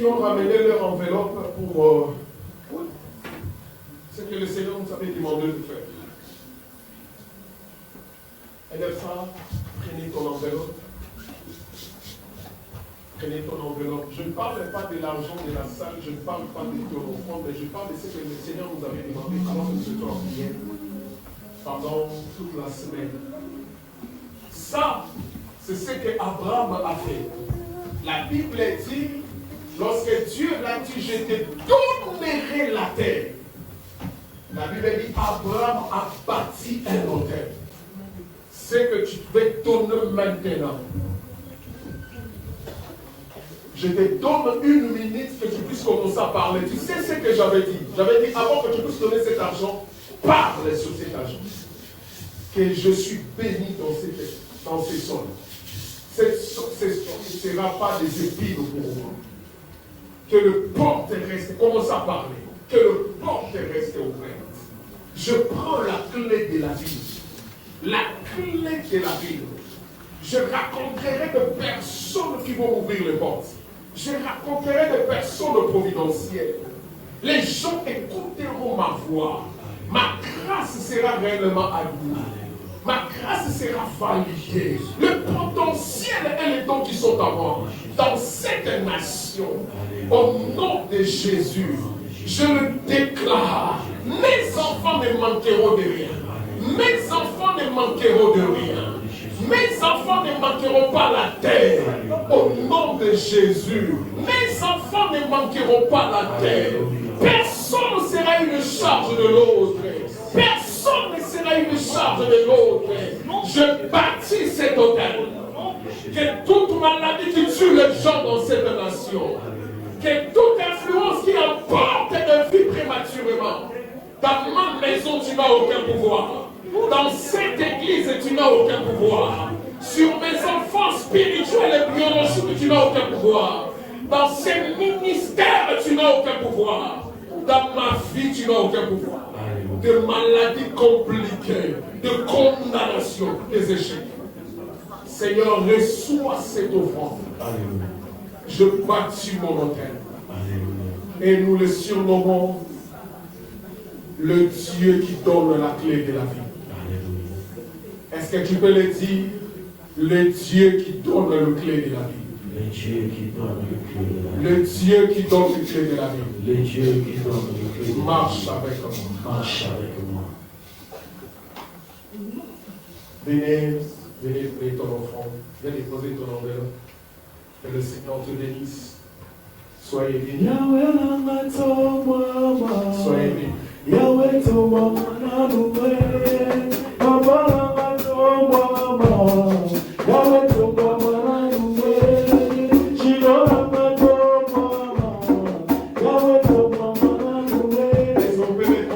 qui ont ramené leur enveloppe pour ce que le Seigneur nous avait demandé de faire. LFA, prenez ton enveloppe. Prenez ton enveloppe. Je ne parle pas de l'argent de la salle, je ne parle pas de ton offrande, mais je parle de ce que le Seigneur nous avait demandé alors que nous étions en prière pendant toute la semaine. Ça, c'est ce qu'Abraham a fait. La Bible dit, lorsque Dieu l'a dit, je te donnerai la terre. La Bible dit, Abraham a bâti un autel. Ce que tu peux donner maintenant. Je te donne une minute que tu puisses commencer à parler. Tu sais ce que j'avais dit? J'avais dit, avant que tu puisses donner cet argent, parle sur cet argent. Que je suis béni dans ces sols. Cette sol ne sera pas des épines pour moi. Que le port terrestre, commence à parler. Que le port terrestre est ouvert. Je prends la clé de la vie. La clé de la vie. Je raconterai de personnes qui vont ouvrir les portes. Je raconterai de personnes providentielles. Les gens écouteront ma voix. Ma grâce sera réellement admirée. Ma grâce sera validée. Le potentiel et les dons qui sont à moi dans cette nation, au nom de Jésus, je le déclare. Mes enfants ne manqueront de rien. Mes enfants ne manqueront de rien. Mes enfants ne manqueront pas la terre. Au nom de Jésus, mes enfants ne manqueront pas la terre. Personne ne sera une charge de l'autre. Personne ne sera une charge de l'autre. Je bâtis cet hôtel. Que toute maladie qui tue les gens dans cette nation, que toute influence qui emporte de vie prématurément, dans ma maison tu n'as aucun pouvoir. Dans cette église tu n'as aucun pouvoir. Sur mes enfants spirituels et biologiques tu n'as aucun pouvoir. Dans ces ministères tu n'as aucun pouvoir. Dans ma vie tu n'as aucun pouvoir. De maladies compliquées, de condamnation, des échecs. Seigneur, reçois cette offrande. Je bâtis mon hôtel. Et nous le surnommons le Dieu qui donne la clé de la vie. Est-ce que tu peux le dire? Le Dieu qui donne le clé de la vie. Le Dieu qui donne le clé de la vie. Le Dieu qui donne le clé de la vie. Le Dieu qui donne le clé de la vie. Marche avec moi. Marche avec moi. Venez donner ton offrande. Viens déposer ton enveloppe. Que le Seigneur te bénisse. Soyez bénis. Soyez bénis. Yahweh to mama nanuwe, Baba to mama, Yahweh to mama nanuwe, Shiro to mama, Yahweh to mama nanuwe. Est-ce qu'on peut mettre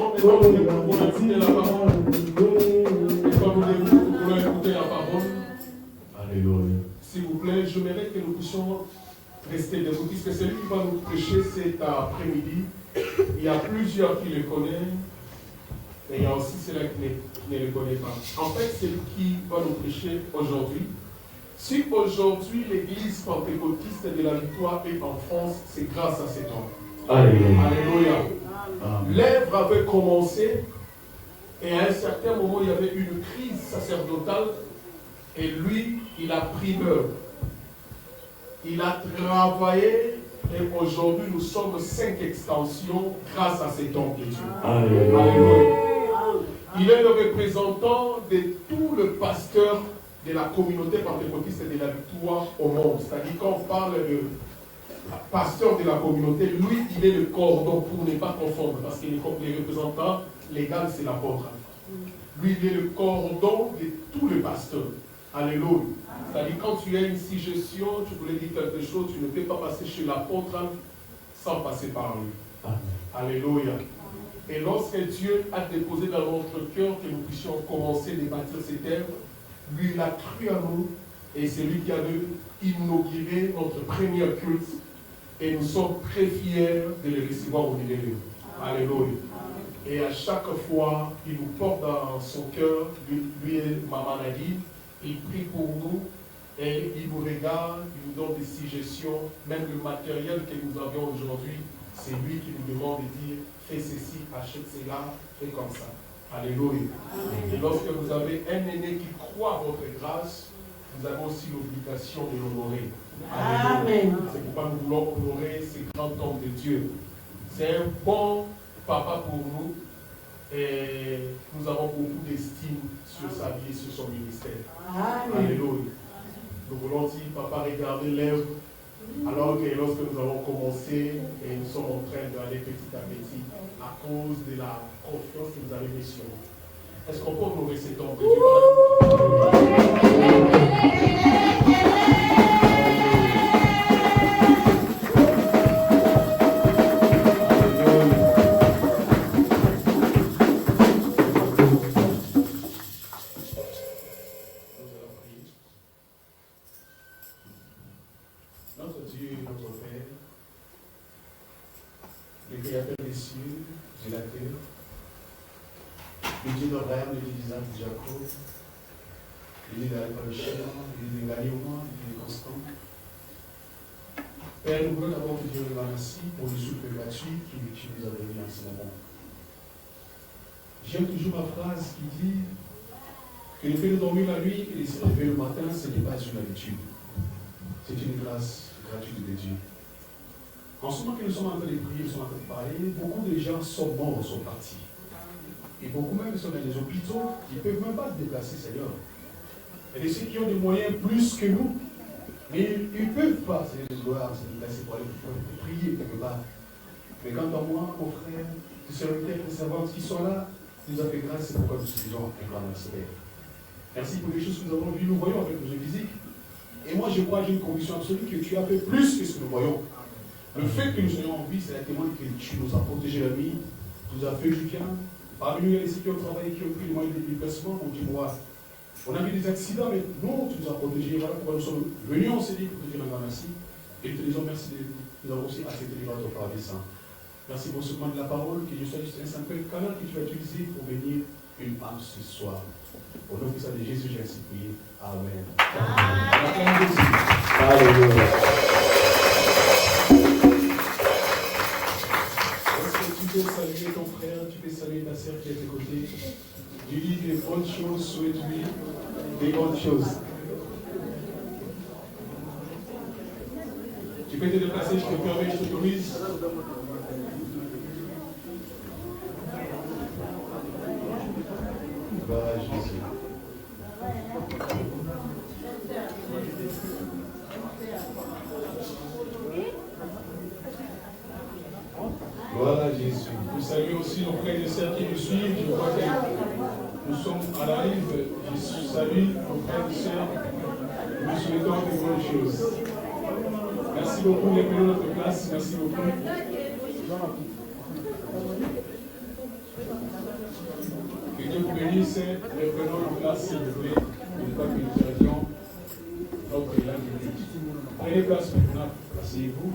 pour écouter la parole? Est-ce qu'on peut écouter la parole? Alléluia. S'il vous plaît, j'aimerais que nous puissions rester debout, puisque celui qui va nous prêcher cet après-midi, il y a plusieurs qui le connaissent, mais il y a aussi ceux qui ne le connaissent pas. En fait, celui qui va nous prêcher aujourd'hui, si aujourd'hui l'église pentecôtiste de la Victoire est en France, c'est grâce à cet homme. Alléluia. Alléluia. L'œuvre avait commencé, et à un certain moment, il y avait une crise sacerdotale, et lui, il a pris l'œuvre. Il a travaillé. Et aujourd'hui, nous sommes 5 extensions grâce à cet homme de Dieu. Alléluia. Alléluia. Il est le représentant de tout le pasteur de la communauté pentecôtiste de la Victoire au monde. C'est-à-dire quand on parle de pasteur de la communauté, lui, il est le cordon pour ne pas confondre. Parce que les représentants légaux, c'est l'apôtre. Lui, il est le cordon de tous les pasteurs. Alléluia. C'est-à-dire, quand tu as une suggestion, tu voulais dire quelque chose, tu ne peux pas passer chez l'apôtre sans passer par lui. Amen. Alléluia. Et lorsque Dieu a déposé dans notre cœur que nous puissions commencer à bâtir cette terre, lui, il a cru à nous, et c'est lui qui a inauguré notre première culte, et nous sommes très fiers de le recevoir au milieu de nous. Alléluia. Et à chaque fois, il nous porte dans son cœur, lui et Maman Nadine, il prie pour nous, Et il vous regarde, il vous donne des suggestions, même le matériel que nous avions aujourd'hui, c'est lui qui nous demande de dire, fais ceci, achète cela, fais comme ça. Alléluia. Et lorsque vous avez un aîné qui croit à votre grâce, vous avez aussi l'obligation de l'honorer. Amen. C'est pourquoi nous voulons honorer ces grands hommes de Dieu. C'est un bon papa pour nous et nous avons beaucoup d'estime sur sa vie et sur son ministère. Amen. Alléluia. Nous voulons dire, papa, regardez l'œuvre, alors que lorsque nous avons commencé et nous sommes en train d'aller petit à petit à cause de la confiance que vous avez mise sur nous. Est-ce qu'on peut honorer cet homme de Père, nous voulons d'abord te dire merci pour le souffle gratuit qui nous a donné en ce moment. J'aime toujours ma phrase qui dit que le fait de dormir la nuit et de se lever le matin, ce n'est pas une habitude. C'est une grâce gratuite de Dieu. En ce moment que nous sommes en train de prier, nous sommes en train de parler, beaucoup de gens sont morts, sont partis. Et beaucoup même sont dans les hôpitaux, ils ne peuvent même pas se déplacer, Seigneur. Il y a des ceux qui ont des moyens plus que nous. Mais ils ne peuvent pas, c'est les gloires, se déplacer pour aller prier quelque part. Mais quant à moi, mon frère, tes serviteurs, tes servantes qui sont là, tu nous as fait grâce, c'est pourquoi nous disons un grand merci. Merci pour les choses que nous avons vues, nous voyons avec nos yeux physiques. Et moi, je crois, j'ai une conviction absolue que tu as fait plus que ce que nous voyons. Le fait que nous soyons en vie, c'est la témoin que tu nous as protégé la vie, tu nous as fait du bien. Parmi nous, il y a des ceux qui ont travaillé, qui ont pris les moyens de déplacement, on dit moi. On a vu des accidents, mais nous, tu nous as protégés. Voilà pourquoi nous sommes venus, on s'est dit pour te dire un grand merci. Et nous te disons merci de nous avoir aussi accepté de votre paradis saint. Merci pour ce moment de la parole, que je sois juste un simple canal que tu vas utiliser pour bénir une âme ce soir. Au nom de Jésus, j'ai ainsi prié. Amen. Alléluia. Est-ce que tu peux saluer ton frère, tu peux saluer ta sœur qui est à tes côtés? Tu dis des bonnes choses, souhaite-lui des bonnes choses. Tu peux te déplacer, je te permets, je t'autorise. Gloire à Jésus. Gloire à Jésus. Vous saluez aussi nos frères et sœurs qui nous suivent. Je crois que nous sommes à la rive. Je salue nos frères et sœurs. Nous souhaitons de bonnes choses. Merci beaucoup. Bienvenue à notre place. Merci beaucoup. Que Dieu vous bénisse. Reprenons notre place, s'il vous plaît. Je crois que nous perdions notre élan de vie. Prenez place maintenant. Asseyez-vous.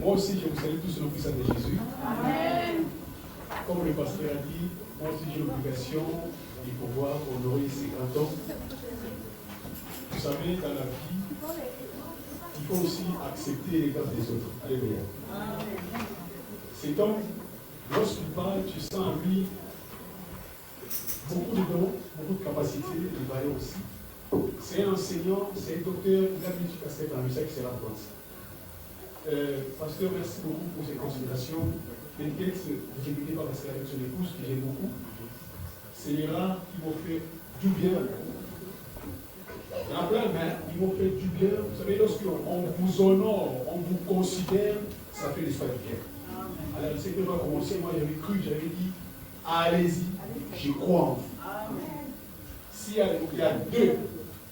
Moi aussi, je vous salue tous au nom puissant de Jésus. Amen. Comme le pasteur a dit, moi aussi j'ai l'obligation de pouvoir honorer ces grands hommes. Vous savez, dans la vie, il faut aussi accepter les grâces des autres. Alléluia. Cet homme, lorsqu'il parle, tu sens en lui beaucoup de dons, beaucoup de capacités, de valeurs aussi. C'est un enseignant, c'est un docteur, il a mis du casquette dans le musique, c'est la France. Pasteur, merci beaucoup pour ces considérations. Peut-être vous écoutez pas parce qu'avec son épouse, que j'aime beaucoup, c'est les rares qui m'ont fait du bien. Il y en a plein, mais ils m'ont fait du bien. Vous savez, lorsqu'on vous honore, on vous considère, ça fait l'histoire du bien. Alors, je sais que va commencer, moi j'avais cru, j'avais dit, allez-y, je crois en vous. S'il y a deux,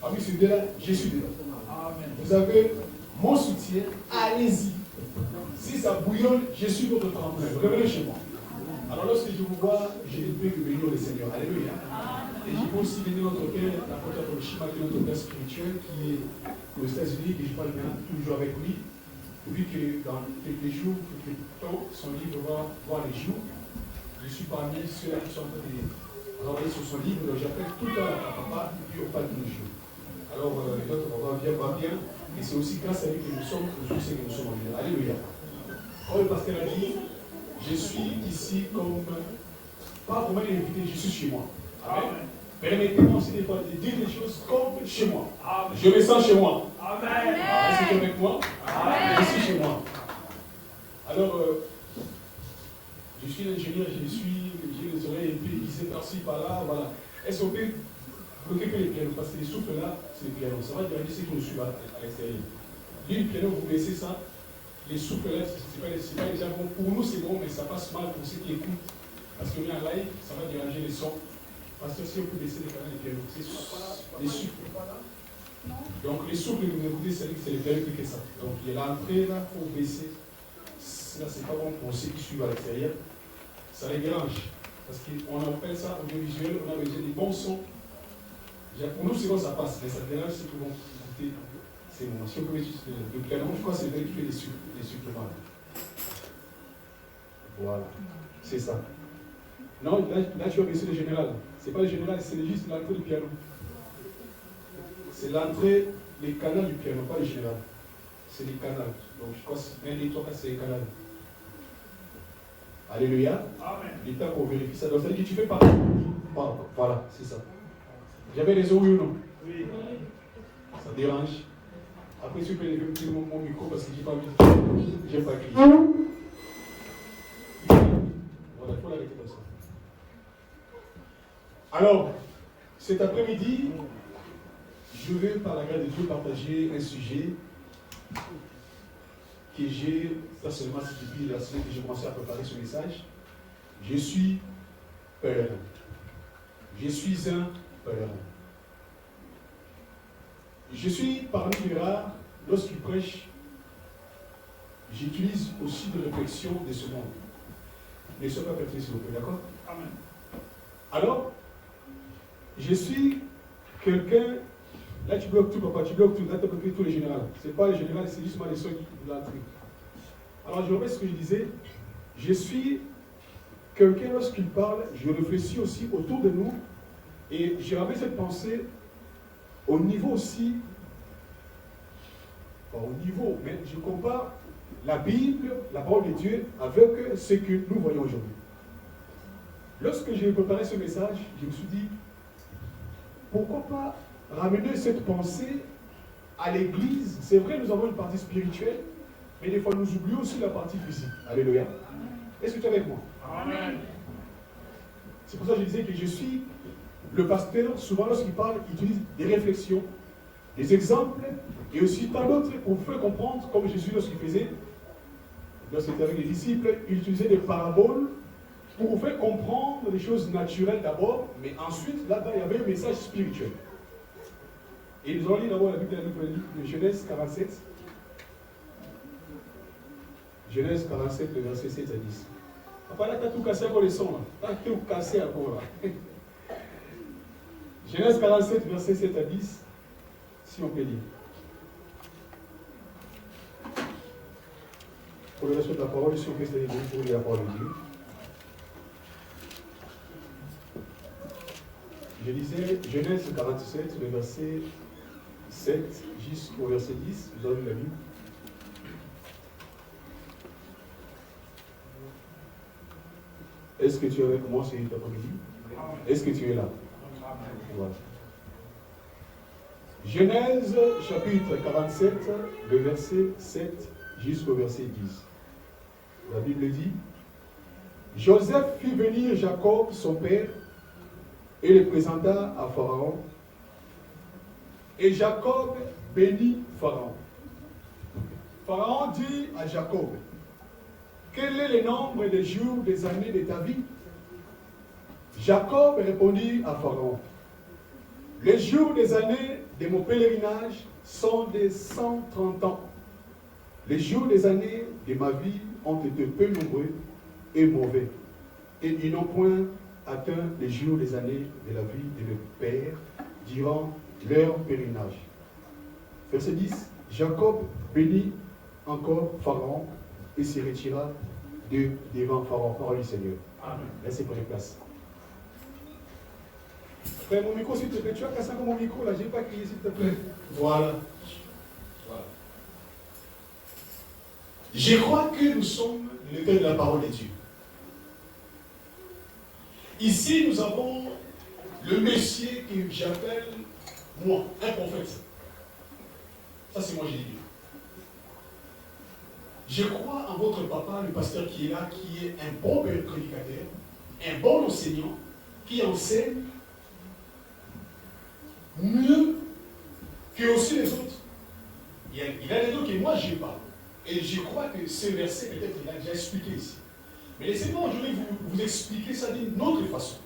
parmi ces deux-là, je suis dedans. Vous avez mon soutien, allez-y. Si ça bouillonne, je suis votre tremplin. Revenez chez moi. Alors lorsque je vous vois, je ne peux que bénir le Seigneur. Alléluia. Et je peux aussi bénir notre Père, la porte de Shima, notre Père spirituel qui est aux États-Unis, et je parle bien toujours avec lui. Vu que dans quelques jours, quelques temps, son livre va voir les jours. Je suis parmi ceux-là qui sont en train de travailler sur son livre. Donc j'appelle tout le temps à papa, et puis on parle tous les jours. Alors, notre papa va bien, et c'est aussi grâce à lui que nous sommes aujourd'hui ce que nous sommes en vie. Alléluia. Comme le pasteur a dit, je suis ici comme, pas vraiment invité, je suis chez moi. Amen. Permettez-moi aussi des fois de dire des choses comme chez moi. Amen. Je me sens chez moi. Amen. Est-ce que tu es avec moi? Amen. Je suis chez moi. Alors, je suis ingénieur, j'ai les oreilles un peu glissées par-ci, par-là, voilà. Est-ce qu'on peut occuper les pianos? Parce que les souffles là, c'est les pianos. Ça va déranger ceux qui nous suivent à l'extérieur. Les pianos, vous laissez ça. Les souffles là, c'est pas déjà bon. Pour nous, c'est bon, mais ça passe mal pour ceux qui écoutent. Parce qu'on est en live, ça va déranger les sons. Parce que si on peut baisser les canaux des pianos, c'est les souffles. Donc les souffles que vous écoutez, c'est les pianos qui fait ça. Donc il y a l'entrée là, il faut baisser. Là, c'est pas bon pour ceux qui suivent à l'extérieur. Ça les dérange. Parce qu'on appelle ça audiovisuel, on a besoin des bons sons. Pour nous, c'est bon, ça passe, mais ça dérange ceux qui vont écouter ces moments. Si on peut utiliser le piano, je crois que c'est le qui fait les suppléments. Voilà, c'est ça. Non, là tu vas baisser le général. C'est pas le général, c'est juste l'entrée du piano. C'est l'entrée, les canaux du piano, pas le général. C'est les canaux. Donc je crois que l'un des trois cas, c'est les canaux. Alléluia. Amen. L'État pour vérifier ça. Donc ça veut dire que tu fais partie. Voilà, c'est ça. J'avais raison, oui ou non? Oui. Ça dérange. Après, tu peux lever mon micro parce que j'ai pas envie de... J'ai pas crié. Voilà, il faut l'arrêter comme ça. Alors, cet après-midi, je vais, par la grâce de Dieu, partager un sujet que j'ai, personnellement, c'est depuis la semaine que j'ai commencé à préparer ce message. Je suis pèlerin. Je suis un pèlerin. Je suis parmi les rares, lorsqu'il prêche, j'utilise aussi de réflexion de ce monde. Ne soyez pas perturbés, s'il vous plaît, d'accord? Amen. Alors, je suis quelqu'un, là tu bloques tout, papa, tu bloques tout, là tu bloques tous les généraux. Ce n'est pas les généraux, c'est juste les sons qui de l'entrée. Alors, je répète ce que je disais, je suis quelqu'un, lorsqu'il parle, je réfléchis aussi autour de nous, et j'ai ramené cette pensée au niveau aussi, pas au niveau, mais je compare la Bible, la parole de Dieu, avec ce que nous voyons aujourd'hui. Lorsque j'ai préparé ce message, je me suis dit, pourquoi pas ramener cette pensée à l'église? C'est vrai, nous avons une partie spirituelle, mais des fois nous oublions aussi la partie physique. Alléluia. Est-ce que tu es avec moi? Amen. C'est pour ça que je disais que je suis le pasteur, souvent lorsqu'il parle, il utilise des réflexions, des exemples, et aussi tant d'autres pour vous faire comprendre, comme Jésus lorsqu'il faisait, lorsqu'il était avec les disciples, il utilisait des paraboles pour vous faire comprendre les choses naturelles d'abord, mais ensuite, là-bas, il y avait un message spirituel. Et nous allons lire d'abord la Bible de Genèse 47. Genèse 47, le verset 7 à 10. Papa, là, tu as tout cassé encore les sons, là. Tu as tout cassé encore, là. Genèse 47, verset 7 à 10, si on peut lire. Pour le respect de la parole, si on peut se lire pour lire la parole de Dieu. Je lisais Genèse 47, le verset 7 jusqu'au verset 10. Vous avez vu la Bible? Est-ce que tu es avec moi cet après-midi? Est-ce que tu es là? Voilà. Genèse chapitre 47, le verset 7 jusqu'au verset 10. La Bible dit, Joseph fit venir Jacob, son père, et le présenta à Pharaon. Et Jacob bénit Pharaon. Pharaon dit à Jacob, quel est le nombre des jours, des années de ta vie? Jacob répondit à Pharaon, les jours des années de mon pèlerinage sont de 130 ans. Les jours des années de ma vie ont été peu nombreux et mauvais, et ils n'ont point atteint les jours des années de la vie de mes pères durant leur pèlerinage. Verset 10. Jacob bénit encore Pharaon et se retira devant Pharaon. Parole du Seigneur. Amen. Laissez prendre place. Frère, mon micro, s'il te plaît. Tu as cassé encore mon micro là. Je n'ai pas crié, s'il te plaît. Voilà. Voilà. Je crois que nous sommes le cœur de la parole de Dieu. Ici, nous avons le Messie que j'appelle, moi, un prophète. Ça, c'est moi, j'ai dit. Je crois en votre papa, le pasteur qui est là, qui est un bon prédicateur, un bon enseignant, qui enseigne mieux que aussi les autres. Il a des dons que moi, je n'ai pas. Et je crois que ce verset, peut-être, il a déjà expliqué ici. Mais laissez-moi aujourd'hui vous expliquer ça d'une autre façon.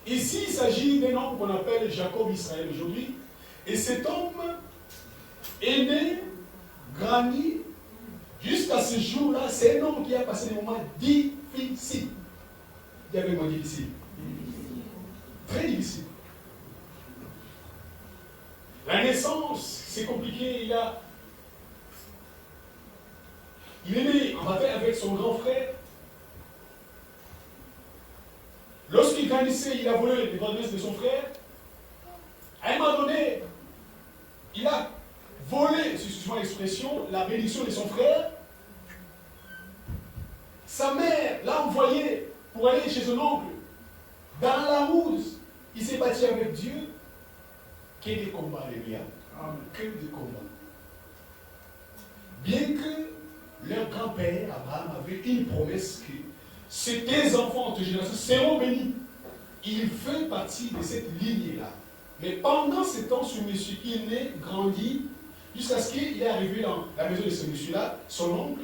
Ici, il s'agit d'un homme qu'on appelle Jacob Israël aujourd'hui. Et cet homme est né, grandi, jusqu'à ce jour-là. C'est un homme qui a passé des moments difficiles. Il y avait moins difficile. Très difficile. La naissance, c'est compliqué. Il est né en bataille avec son grand frère. Lorsqu'il grandissait, il a volé les droits de naissance de son frère. À un moment donné, il a volé, excusez-moi l'expression, la bénédiction de son frère. Sa mère l'a envoyé pour aller chez son oncle. Dans la route, il s'est battu avec Dieu. Que des combats, alléluia. Que des combats. Bien que leur grand-père, Abraham, avait une promesse que tes enfants, tes générations seront bénis. Il fait partie de cette lignée-là. Mais pendant ce temps, ce monsieur qui est né, grandit, jusqu'à ce qu'il est arrivé dans la maison de ce monsieur-là, son oncle.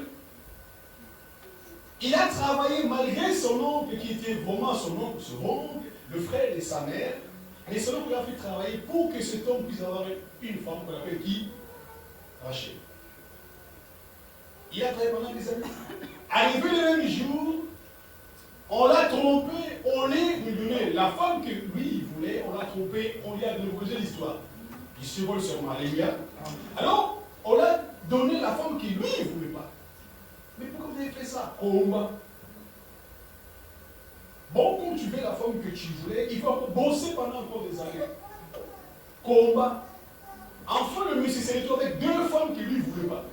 Il a travaillé malgré son oncle, qui était vraiment son oncle, le frère de sa mère. Mais son oncle a fait travailler pour que cet homme puisse avoir une femme qu'on appelle qui? Rachel. Il a travaillé pendant des années. Arrivé le même jour, on l'a trompé, on lui donné la femme que lui il voulait, on l'a trompé, on lui a donné l'histoire. Il se vole sûrement, alléluia. Alors, on l'a donné la femme qui lui il ne voulait pas. Mais pourquoi vous avez fait ça? Combat. Bon, quand tu veux la femme que tu voulais, il faut bosser pendant encore des années. Combat. Enfin, le monsieur s'est retrouvé avec deux femmes qui lui ne voulaient pas.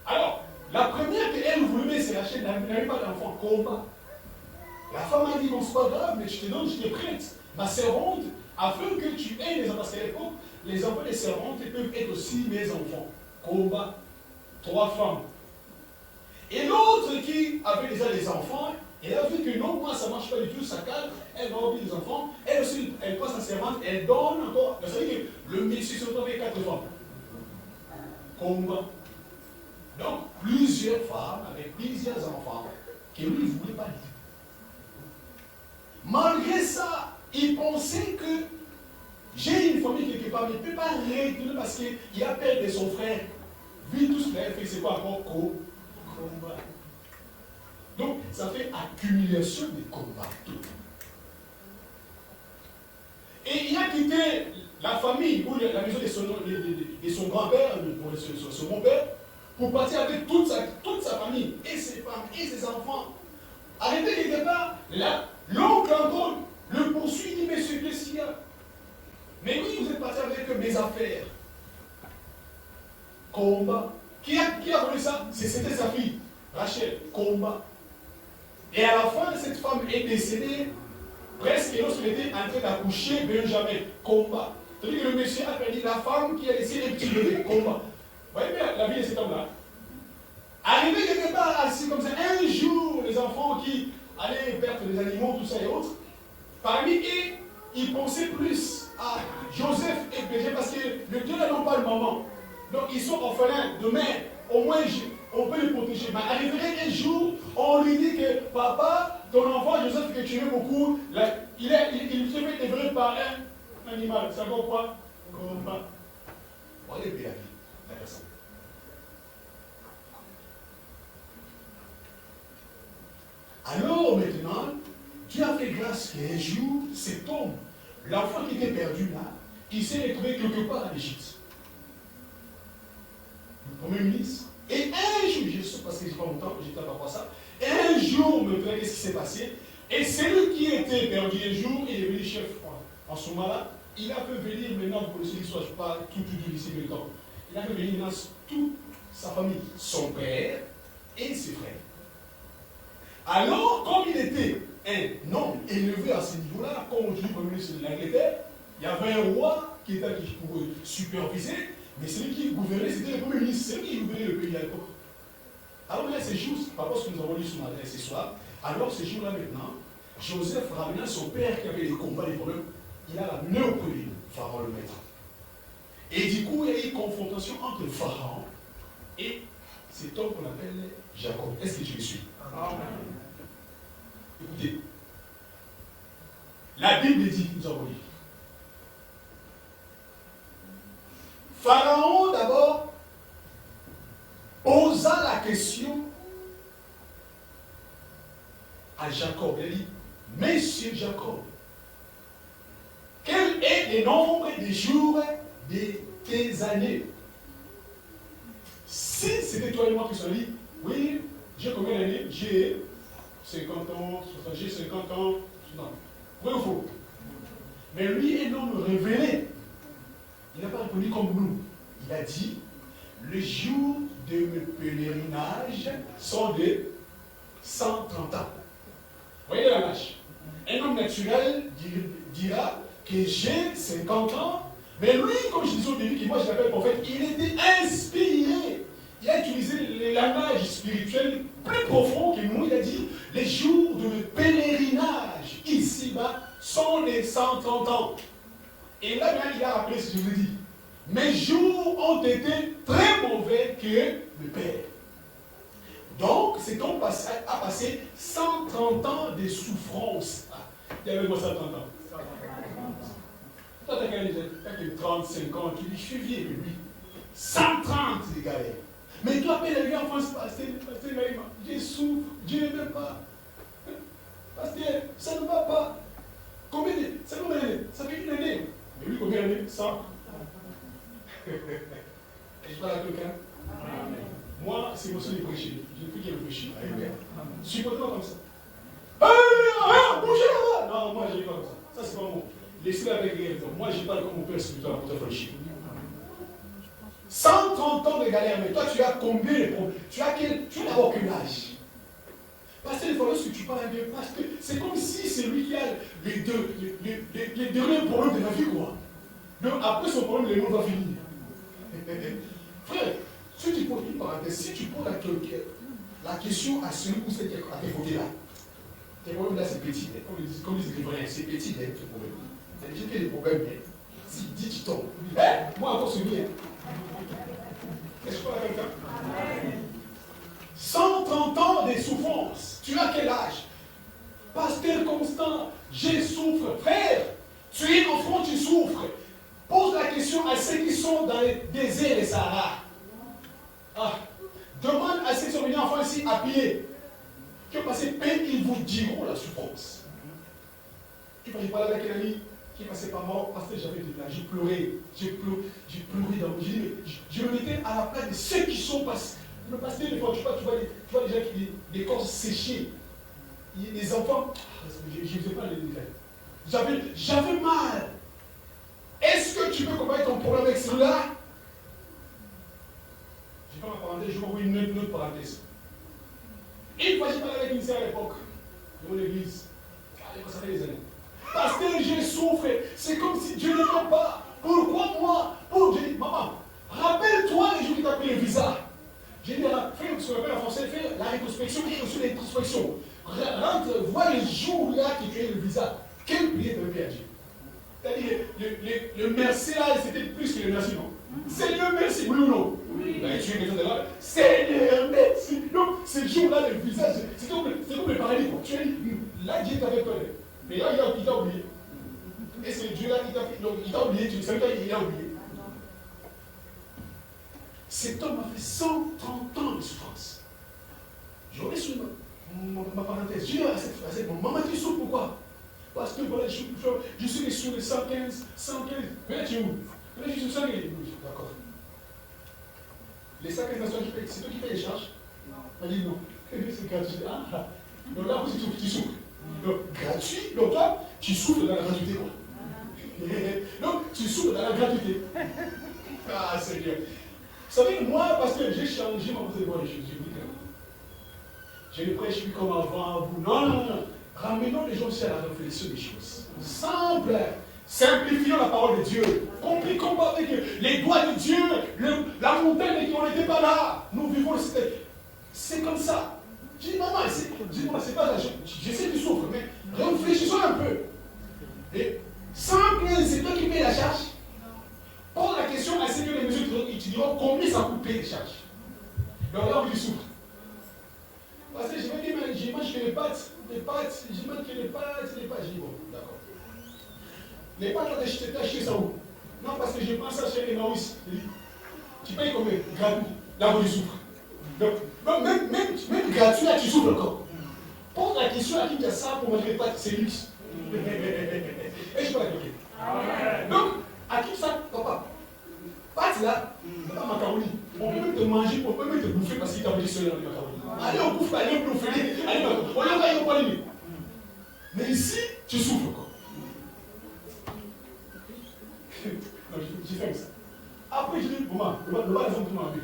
Alors, la première qu'elle voulait, c'est Rachel, n'avait pas d'enfant. Combat. La femme a dit, bon, c'est pas grave, mais je te donne, je te prête ma servante, afin que tu aies les enfants. Parce qu'à l'époque, les enfants des servantes peuvent être aussi mes enfants. Combat. 3 femmes. Et l'autre qui avait déjà des enfants, elle a vu que non, moi ça ne marche pas du tout, ça calme, elle va oublier les enfants, elle aussi, elle passe sa servante, elle donne encore. Vous savez que le monsieur se retrouve avec 4 femmes. Combat. Donc, plusieurs femmes avec plusieurs enfants que lui ne voulait pas dire. Malgré ça, il pensait que j'ai une famille quelque part, mais il ne peut pas régler parce qu'il a peur de son frère. Vu tout ce qu'il a fait, c'est pas encore combat. Donc, ça fait accumulation de combats. Et il a quitté la famille ou la maison de son grand-père, son bon-père, pour partir avec toute sa famille, et ses femmes, et ses enfants. Arrivé quelque part, l'oncle encore le poursuit, il dit, monsieur, qu'est-ce qu'il y a? Mais oui, vous êtes parti avec mes affaires. Combat. Qui a volé ça? C'était sa fille, Rachel. Combat. Et à la fin, cette femme est décédée presque lorsqu'elle était en train d'accoucher Benjamin. Combat. C'est-à-dire que le monsieur a perdu la femme qui a laissé les petits bébés. Combat. Vous voyez bien la vie de cet homme-là. Arrivé quelque part assis comme ça, un jour, les enfants qui allaient perdre les animaux, tout ça et autres, parmi eux, ils pensaient plus à Joseph et Benjamin parce que les deux là n'ont pas de maman. Donc ils sont orphelins de mère. Au moins, on peut les protéger. Mais arriverait un jour, on lui dit que papa, ton enfant Joseph que tu aimes beaucoup, là, il se fait livrer par un animal. Ça vaut quoi? Combat. Voilà la vie, la personne. Alors maintenant, Dieu a fait grâce qu'un jour, cet homme, l'enfant qui était perdu là, il s'est retrouvé quelque part en Égypte. Le premier ministre. Et un jour, je sais parce que j'ai pas mon temps, j'étais pas pour ça. Un jour, me plaît, qu'est-ce qui s'est passé? Et celui qui était perdu un jour, il est venu chef. En ce moment-là, il a fait venir maintenant, vous connaissez l'histoire, je ne parle pas tout du lycée de temps. Il a fait venir maintenant toute sa famille, son père et ses frères. Alors, comme il était un homme élevé à ce niveau-là, comme aujourd'hui, le Premier ministre de l'Angleterre, il y avait un roi qui était qui pouvait superviser, mais celui qui gouvernait, c'était le Premier ministre, celui qui gouvernait le pays à l'époque. Alors là, c'est juste, par rapport à ce que nous avons lu ce matin et ce soir, alors ce jour-là maintenant, Joseph ramena son père qui avait des combats, des problèmes, il a ramené auprès de Pharaon le maître. Et du coup, il y a eu une confrontation entre le Pharaon et cet homme qu'on appelle Jacob. Est-ce que tu me suis? Amen. Écoutez, la Bible dit, nous avons lu. Pharaon d'abord posa la question à Jacob. Il a dit, Monsieur Jacob, quel est le nombre des jours de tes années? Si c'était toi et moi qui sommes dit, oui, j'ai combien d'années? J'ai 50 ans, 60, j'ai 50 ans. Non. Oui ou faux? Mais lui, un homme révélé, il n'a pas répondu comme nous. Il a dit, les jours de mes pèlerinages sont de 130 ans. Vous voyez la vache? Un homme naturel dira que j'ai 50 ans, mais lui, comme je disais au début, que moi je l'appelle prophète, il était inspiré. Il a utilisé le langage spirituel plus profond que nous. Il a dit, les jours de mes pèlerinages ici-bas sont les 130 ans. Et là, il a rappelé ce que je vous ai dit. Mes jours ont été très mauvais que le Père. Donc, cet homme a passé 130 ans de souffrance. Il y avait moi 130 ans. Toi, tu as 35 ans, tu dis, je suis vieux, mais lui, 130 de galères. Mais toi, père, les enfants, pasteur, je souffre, Dieu ne veut pas. Pasteur, ça ne va pas. Combien d'années? Ça fait une année. Mais lui, combien d'années? 100. Et je parle à quelqu'un. Moi, c'est mon seul de prêcher. Je ne fais que réfléchir. Supportez-moi comme ça. Bougez là-bas. Non, moi, je n'ai pas comme ça. Ça, c'est pas moi. Laissez-le avec les raisons. Moi, je parle comme mon père spirituel pour te réfléchir. 130 ans de galère, mais toi, tu as combien de problèmes? Tu as d'abord quel âge? Parce que les fois, lorsque tu parles à Dieu, parce que c'est comme si c'est lui qui a les derniers problèmes de la vie, quoi. Donc, après son problème, le monde va finir. Frère, si tu poses une parenthèse, si tu poses la question à celui ou celle qui a évoqué là, tes problèmes là, c'est petit. Comme disent les Hébreux, c'est petit, tes problèmes. C'est déjà qu'il y a des problèmes. Si dit, tu tombes. Moi, encore celui. Est-ce que tu parles à quelqu'un? 130 ans de souffrance. Tu as quel âge? Pasteur Constant, je souffre. Frère, tu es enfant, tu souffres. Pose la question à ceux qui sont dans les déserts et Sahara. Demande à ceux qui sont venus enfants ici à pied. Qui ont passé peine, ils vous diront la souffrance. Tu peux parler avec un ami qui est passé par moi, parce que j'avais des larmes, j'ai pleuré dans mon lit. Je me mettais à la place de ceux qui sont passés. Le pasteur, des fois, tu vois des gens qui des corps séchés. Les enfants, je ne sais pas les détails. J'avais mal. Est-ce que tu peux combattre ton problème avec celui-là? Je ne vais pas ma parenthèse, je vais envoyer une autre parenthèse. Une fois, j'ai parlé avec une sœur à l'époque, de mon église. Ça fait des années. Pasteur, je souffre. C'est comme si Dieu ne m'aime pas. Pourquoi moi? Dieu dit, maman, rappelle-toi les jours qui t'as pris le visa. J'ai dit, fais ce qu'on appelle en français, fais la rétrospection et aussi l'introspection. Rentre, vois les jours-là que tu as eu le visa. Quelle prière tu as à Dieu? C'est-à-dire, le merci là, c'était plus que le merci, non? Seigneur, merci, oui ou non? Oui. Ben, tu es quelqu'un de là. Seigneur, merci. Donc, ce jour-là, le visage, c'est comme le paradis. Tu es là, Dieu t'avait peur. Mais là, il t'a oublié. Et c'est Dieu là qui t'a fait. Donc, il t'a oublié, tu sais pas, il a oublié. Cet homme a fait 130 ans de souffrance. Je reviens sur ma parenthèse. Je dis à cette maman, tu souffres pourquoi? Parce que voilà, je suis sur les 115. Mais là, tu es où? Mais là, je suis sur 115. D'accord. Les 115 nations c'est toi qui payes les charges? Non. Elle dit non. C'est quand tu dis, donc là, tu souffres. Donc, gratuit, donc toi, tu souffres dans la gratuité, quoi. Donc, tu souffres dans la gratuité. Ah, Seigneur. Vous savez, moi, parce que j'ai changé ma façon de voir les choses. Je ne prêche plus comme avant, vous. Non, non, non. Ramenons les gens aussi à la réflexion des choses. Simple. Simplifions la parole de Dieu. Compliquons pas avec les doigts de Dieu. La montagne qui n'était pas là. Nous vivons le système. C'est comme ça. Je dis, maman, c'est pas ça. Je sais que tu souffres, mais réfléchissons un peu. Et simple, c'est toi qui payes la charge. Pose la question à ceux que les mesures tu diront combien ça coûte payer les charges. Donc là où tu souffres. Parce que je me dis, mais j'imagine que les pâtes, j'imagine que les pâtes, je dis bon, d'accord. Les pâtes, t'as acheté ça où? Non, parce que je pense à chez les Maurice. Tu payes combien? Gratuit. Là où tu souffres. Donc, même gratuit, là, tu souffres encore. Pose la question à qui tu as ça pour manger les pâtes, c'est luxe. Et je peux la cliquer. Donc, à qui ça, papa? Pâtes là, c'est pas macaroni. On peut même te manger, on peut même te bouffer parce qu'il t'a mangé seul dans les macaronis. Allez, on bouffe, allez, on bouffe, allez, on y va. Mais ici, tu souffres encore. Non, j'ai fait ça. Après, je dis, maman, le bas de son tout m'a dit.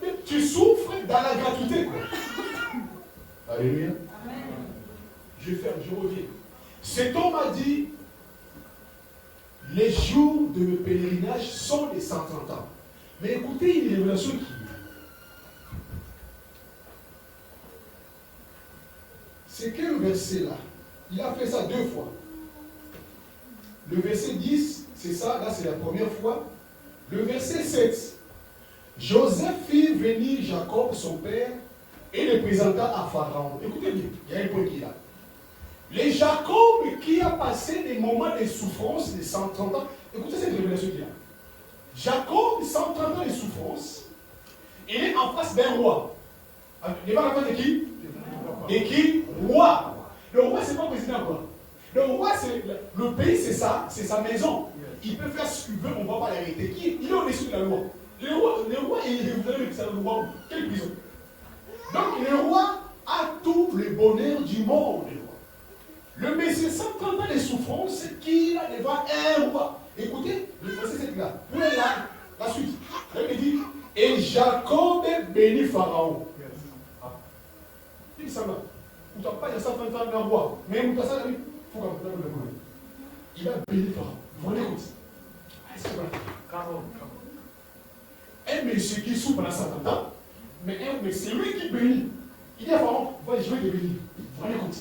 Mais tu souffres dans la gratuité, quoi. Alléluia. Je ferme, je reviens. Cet homme a dit, les jours de mon pèlerinage sont les 130 ans. Mais écoutez une révélation qui c'est quel verset là? Il a fait ça 2 fois. Le verset 10, c'est ça, là c'est la première fois. Le verset 7, Joseph fit venir Jacob, son père, et le présenta à Pharaon. Écoutez bien, il y a un point qui est là. Les Jacob qui a passé des moments de souffrance de 130 ans, écoutez cette révélation qu'il y a. Jacob, 130 ans de souffrance, il est en face d'un roi. Il va en face de qui? De qui? Roi. Le roi, c'est pas président, quoi. Le roi, c'est le pays, c'est ça, c'est sa maison. Il peut faire ce qu'il veut, on ne va pas l'arrêter. Il est au-dessus de la loi. Le roi, vous allez me dire, le roi, quelle prison? Donc, le roi a tout le bonheur du monde. Le monsieur 130 ans de souffrance qu'il a devant un roi. Écoutez, le verset 7 là. Vous voyez là, la suite. Il dit, et Jacob bénit Pharaon. Il dit ça va. Vous n'avez pas de 130 ans d'un roi. Mais vous avez ça, il faut qu'on vous le bonheur. Il a béni Pharaon. Vous vous rendez compte? C'est vrai. Un monsieur qui souffre pendant 130 ans, mais c'est lui qui bénit. Il dit à Pharaon, je vais te bénir. Vous vous rendez compte?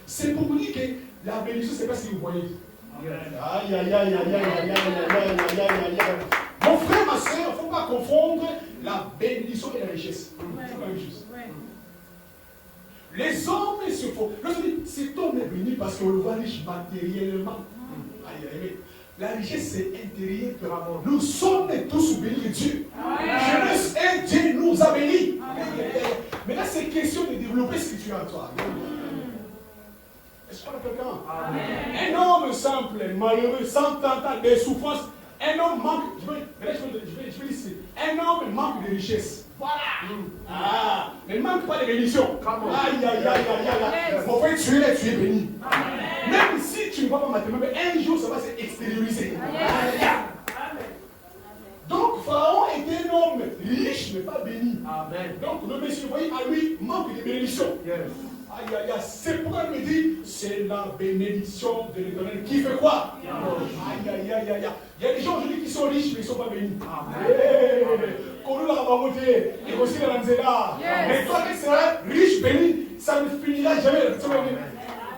C'est pour vous dire que la bénédiction, ce n'est pas ce que vous voyez. Aïe, aïe, aïe, aïe, aïe, aïe, aïe, aïe, aïe, aïe. Mon frère, ma soeur, il ne faut pas confondre la bénédiction et la richesse. C'est pas la même chose. Les hommes se font. Cet homme est béni parce qu'on le voit riche matériellement. Aïe, aïe, aïe. La richesse, c'est intérieur. Nous sommes tous bénis de Dieu. Jeunesse et Dieu nous a bénis. Mais là, c'est question de développer ce que tu as en toi. Est-ce qu'on a quelqu'un? Un homme simple, malheureux, 130 ans de souffrance, un homme manque. Je vais dire, un homme manque de richesse. Voilà. Ah, mais manque pas de bénédiction. Aïe, aïe, aïe, aïe, aïe. Mon frère, tu es béni. Même si tu ne vois pas mathématiquement, mais un jour, ça va s'extérioriser. Donc, Pharaon était un homme riche, mais pas béni. Amen. Donc, le monsieur, vous voyez, à lui, manque de bénédiction. Yes. Aïe, aïe, aïe, c'est pourquoi il me dit, c'est la bénédiction de l'Éternel qui fait quoi? Aïe, aïe, aïe, aïe. Il y a des gens aujourd'hui qui sont riches, mais ils ne sont pas bénis. Mais toi qui seras riche, béni, ça ne finira jamais.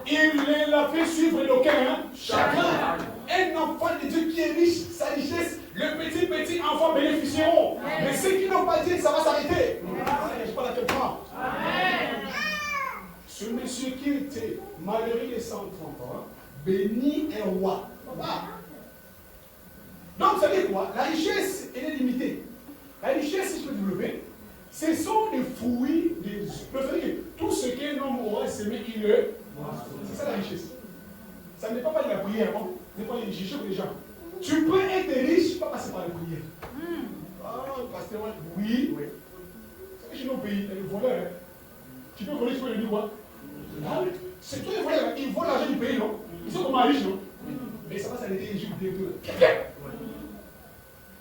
Il l'a fait suivre d'aucun, chacun. Un enfant de Dieu qui est riche, sa richesse, le petit enfant bénéficieront. Mais ceux qui n'ont pas dit, ça va s'arrêter. Je parle à quelqu'un. Ce monsieur qui était malheureux de 130 ans, bénit un roi. Donc, ça veut dire quoi? La richesse, elle est limitée. La richesse, si je peux développer, ce sont des fruits, tout ce qu'un homme aura semé, il le. C'est ça la richesse. Ça n'est pas de la prière, non? Ce n'est pas les richesses des gens. Tu peux être riche, pas passer par la prière. Ah, pasteur, oui. Vous savez, chez nos pays, les voleurs, Tu peux voler, tu peux lui dire quoi? Ah oui. C'est toi, il vole l'argent du pays, non? Ils sont comment riches, non? Mais ça va s'arrêter les jours bientôt.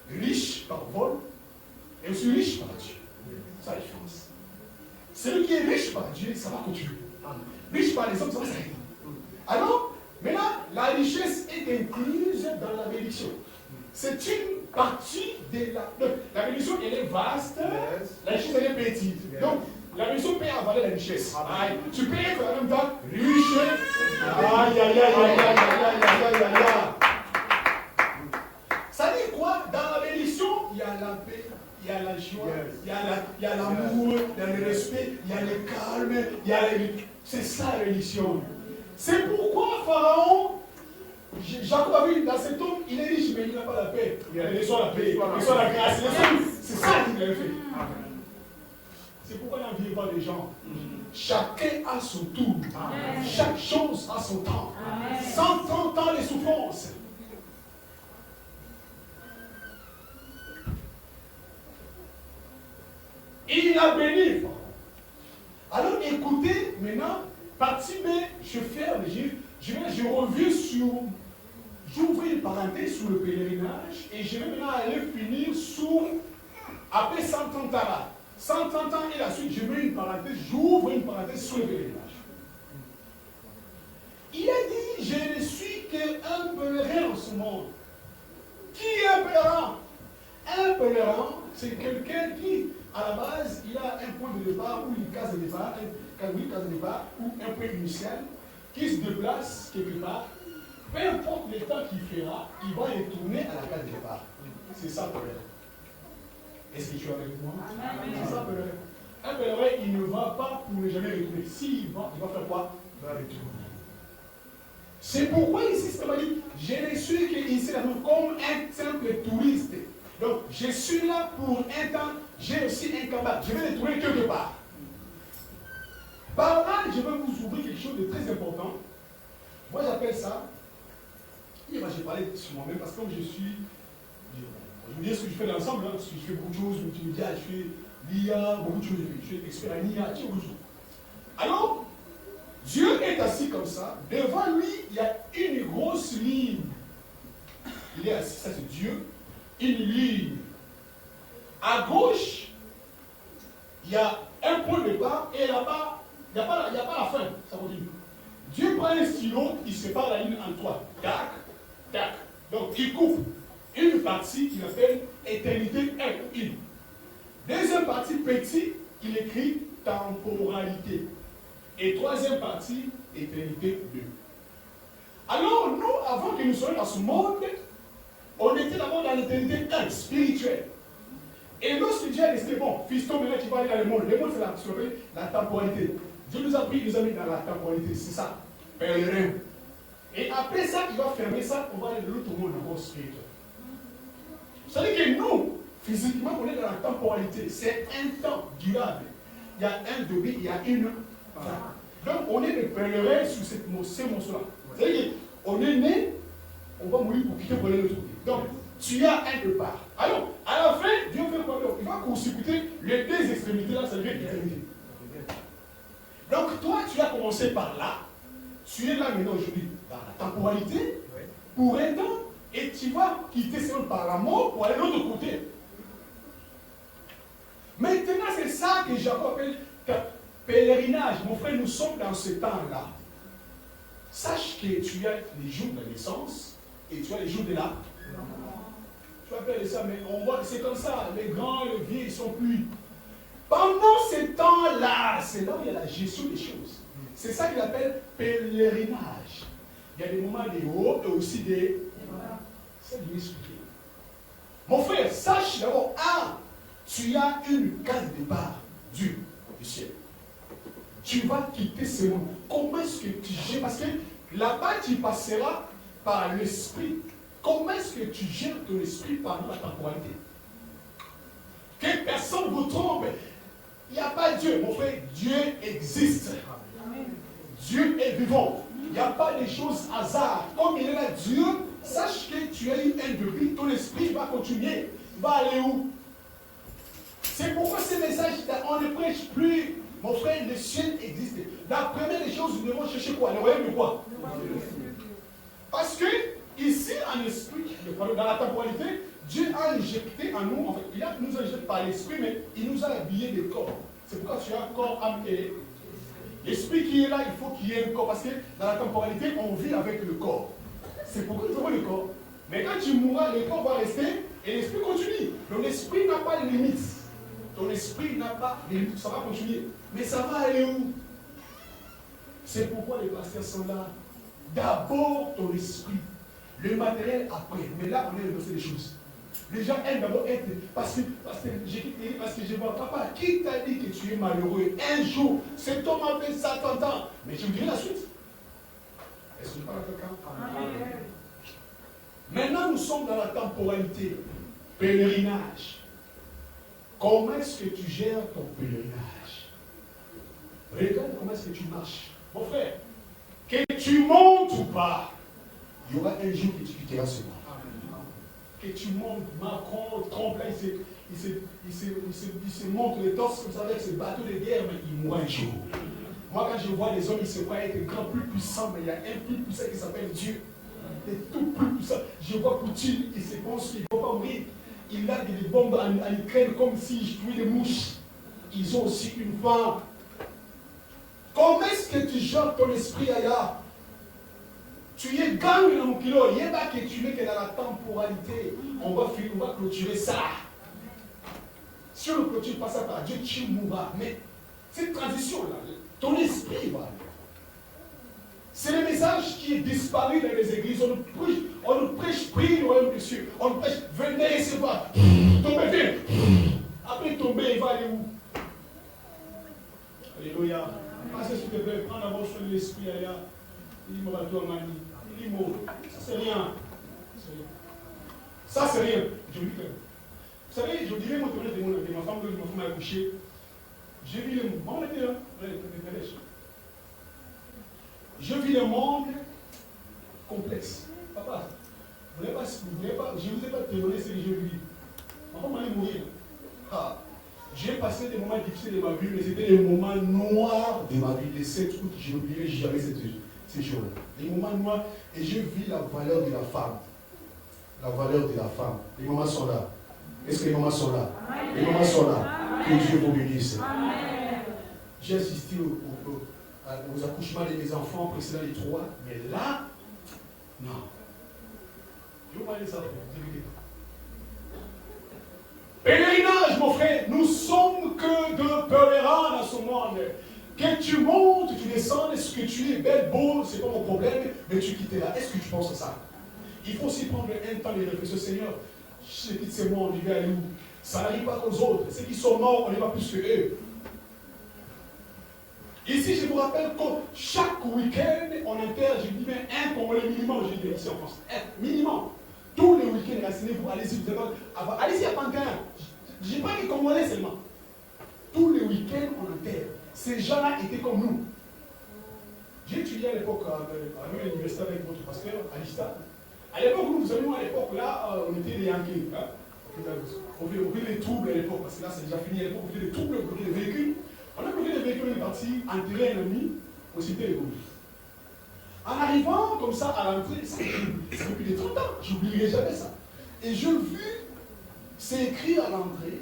Riche par vol et aussi riche par Dieu. C'est la différence. Celui qui est riche par Dieu, ça va continuer. Riche par les hommes, ça va s'arrêter. Alors, maintenant, la richesse est incluse dans la bénédiction. C'est une partie de la bénédiction, elle est vaste, la richesse, elle est petite. Donc, la bénédiction peut avaler la richesse. Aïe. Tu peux être en même temps riche. Aïe, aïe, aïe, aïe, aïe, aïe, aïe, aïe, aïe. Ça dit quoi? Dans la bénédiction, il y a la paix, il y a la joie, il y a l'amour, il y a le respect, il y a le calme, il y a c'est ça la bénédiction. C'est pourquoi Pharaon, Jacob a vu dans cet homme, il est riche, mais il n'a pas la paix. Il a besoin de la paix, il a besoin de la grâce. C'est ça qu'il avait fait. C'est pourquoi n'enviez pas les gens. Chacun a son tour. Chaque chose a son temps. 130 ans les souffrances. Il a béni. Alors écoutez, maintenant, partie B, je ferme, je reviens sur, j'ouvre une parenthèse sur le pèlerinage et je vais maintenant aller finir sur, après 130 ans là. 130 ans et la suite, je mets une parenthèse, j'ouvre une parenthèse sur le pèlerinage. Il a dit, je ne suis qu'un pèlerin en ce monde. Qui est un pèlerin? Un pèlerin, c'est quelqu'un qui, à la base, il a un point de départ ou une case de départ, ou un point initial, qui se déplace quelque part. Peu importe le temps qu'il fera, il va retourner à la case de départ. C'est ça, pèlerin. Est-ce que tu es avec moi? C'est ça, pèlerin. Un pèlerin, il ne va pas pour ne jamais retourner. S'il va, il va faire quoi? Il va retourner. C'est pourquoi ici, c'est pas dit, je ne suis qu'ici comme un simple touriste. Donc, je suis là pour un temps, j'ai aussi un combat. Je vais retourner quelque part. Par là, je vais vous ouvrir quelque chose de très important. Moi, j'appelle ça. Et moi, j'ai parlé sur moi-même parce que comme je suis. Je vous dis ce que je fais dans l'ensemble, parce que je fais beaucoup de choses, multimédia, je fais l'IA, beaucoup de choses, je suis expert en IA, je fais beaucoup de choses. Alors, Dieu est assis comme ça, devant lui, il y a une grosse ligne. Il est assis, ça c'est Dieu, une ligne. À gauche, il y a un point de départ, et là-bas, il n'y a pas la fin, ça continue. Dieu prend un stylo, il sépare la ligne en trois. Tac, tac. Donc, il coupe une partie qu'il appelle éternité 1 ou 1. Deuxième partie, petit, il écrit temporalité. Et troisième partie, éternité 2. Alors, nous, avant que nous soyons dans ce monde, on était d'abord dans l'éternité 1, spirituelle. Et lorsque Dieu a décidé, bon, fiston, maintenant tu vas aller dans le monde. Le monde, c'est ce qu'on appelle la temporalité. Dieu nous a pris, il nous a mis dans la temporalité, c'est ça, pèlerin. Et après ça, il va fermer ça, on va aller de l'autre monde, le monde spirituel. C'est-à-dire que nous, physiquement, on est dans la temporalité. C'est un temps durable. Il y a un degré, il y a une fin. Donc, on est des pèlerins sur ces morceaux-là. C'est-à-dire qu'on est né, on va mourir pour quitter pour aller de l'autre côté. Donc, tu as un départ. Alors, à la fin, Dieu fait quoi? Il va court-circuiter les deux extrémités-là, ça devient l'éternité. Donc, toi, tu as commencé par là. Tu es là maintenant aujourd'hui, dans la temporalité, pour un temps. Et tu vas quitter ce monde par la mort pour aller de l'autre côté. Maintenant, c'est ça que Jacob appelle pèlerinage. Mon frère, nous sommes dans ce temps-là. Sache que tu as les jours de la naissance et tu as les jours de la. Tu appelles ça, mais on voit, c'est comme ça. Les grands, les vieux, ils sont plus. Pendant ce temps-là, c'est là où il y a la gestion des choses. C'est ça qu'il appelle pèlerinage. Il y a des moments de haut et aussi des. Ça lui expliquer. Mon frère, sache d'abord, tu as une case de départ du ciel. Tu vas quitter ce monde. Comment est-ce que tu gères? Parce que là-bas, tu passeras par l'esprit. Comment est-ce que tu gères ton esprit pendant la temporalité? Que personne ne vous trompe. Il n'y a pas Dieu. Mon frère, Dieu existe. Dieu est vivant. Il n'y a pas de choses hasard. Comme il est là, Dieu, sache que tu as eu un degré, ton esprit va continuer. Va aller où? C'est pourquoi ces messages, on ne prêche plus. Mon frère, le ciel existe. La première des choses, nous devons chercher quoi? Le royaume de quoi? Parce que, ici, en esprit, dans la temporalité, Dieu a injecté en nous, en fait, il nous a injecté par l'esprit, mais il nous a habillé de corps. C'est pourquoi tu as corps, âme et l'esprit qui est là, il faut qu'il y ait un corps. Parce que dans la temporalité, on vit avec le corps. C'est pourquoi nous avons le corps. Mais quand tu mourras, le corps va rester et l'esprit continue. Donc l'esprit n'a pas de limite. Ton esprit n'a pas de limite. Ça va continuer. Mais ça va aller où? C'est pourquoi les pasteurs sont là. D'abord ton esprit. Le matériel après. Mais là, on est dans ces choses. Les gens aiment d'abord être. Parce que je vois, papa, qui t'a dit que tu es malheureux? Un jour, cet homme a fait ça 30 ans. Mais je me dirai la suite. Est-ce que je parle à quelqu'un? Amen. Maintenant, nous sommes dans la temporalité. Pèlerinage. Comment est-ce que tu gères ton pèlerinage? Regarde comment est-ce que tu marches. Mon frère, que tu montes ou pas, il y aura un jour que tu quitteras ce monde. Que tu montes, Macron, Trump, là, il se montre les torses comme ça avec ses bateaux de guerre, mais il mourra un jour. Moi, quand je vois les hommes, ils se croient être grands, plus puissants, mais il y a un plus puissant qui s'appelle Dieu. Il est tout plus puissant. Je vois Poutine, il se pense qu'il ne va pas mourir. Il largue des bombes en Ukraine comme s'il jouait des mouches. Ils ont aussi une femme. Comment est-ce que tu gères ton esprit ailleurs? Tu es gang dans mon kilo. Il n'y a pas que tu n'es que dans la temporalité. On va clôturer ça. Si on ne clôture pas ça par Dieu, tu mourras. Mais cette transition-là, ton esprit va aller. C'est le message qui est disparu dans les églises. On nous prêche, prie le royaume des cieux. On nous prêche, venez recevoir. Tombez, viens. Après tomber, il va aller où? Alléluia. Passez s'il te plaît, prends d'abord sur l'esprit ailleurs. Il dit, il dit, ça c'est rien. Ça c'est rien. Je vous dis que, vous savez, je dirais mon témoignage de ma femme que je me fais accoucher. J'ai vu le monde, je vis le monde complexe. Papa, je ne vous ai pas témoigné ce que je vis. Maman m'a mourir. Ah. J'ai passé des moments difficiles de ma vie, mais c'était des moments noirs de ma vie. Les 7 août, je n'oublierai jamais ces jours-là. Des moments noirs, et je vis la valeur de la femme. La valeur de la femme. Les moments sont là. Est-ce que les moments sont là? Amen. Les moments sont là. Amen. Que Dieu vous bénisse. J'ai assisté aux accouchements de mes enfants précédents les 3, mais là, non. Je vous parle de ça. Pèlerinage, mon frère, nous sommes que de pèlerins dans ce monde. Que tu montes, tu descends, est-ce que tu es belle, beau, c'est pas mon problème, mais tu quittes là. Est-ce que tu penses à ça? Il faut aussi prendre un temps de réflexion. Seigneur, je quitte ce monde, je vais aller où? Ça n'arrive pas qu'aux autres. Ceux qui sont morts, on n'est pas plus que eux. Ici, je vous rappelle que chaque week-end, on enterre, je dis bien un Congolais minimum, je dis ici en France. Un minimum. Tous les week-ends, rassinez-vous, allez-y, allez-y à Pantin. Je n'ai pas les Congolais seulement. Tous les week-ends, on enterre. Ces gens-là étaient comme nous. J'ai étudié à l'époque à l'université avec votre pasteur, à l'ISTA. À l'époque, nous savez, à l'époque, là, on était des Yankees. Hein? On vit les troubles à l'époque, parce que là, c'est déjà fini à l'époque, on vit les troubles, on vit les véhicules. On a bloqué les véhicules, on est parti enterrer un ami, on s'était les En arrivant comme ça à l'entrée, ça depuis les 30 ans, j'oublierai jamais ça. Et je vis, c'est écrit à l'entrée,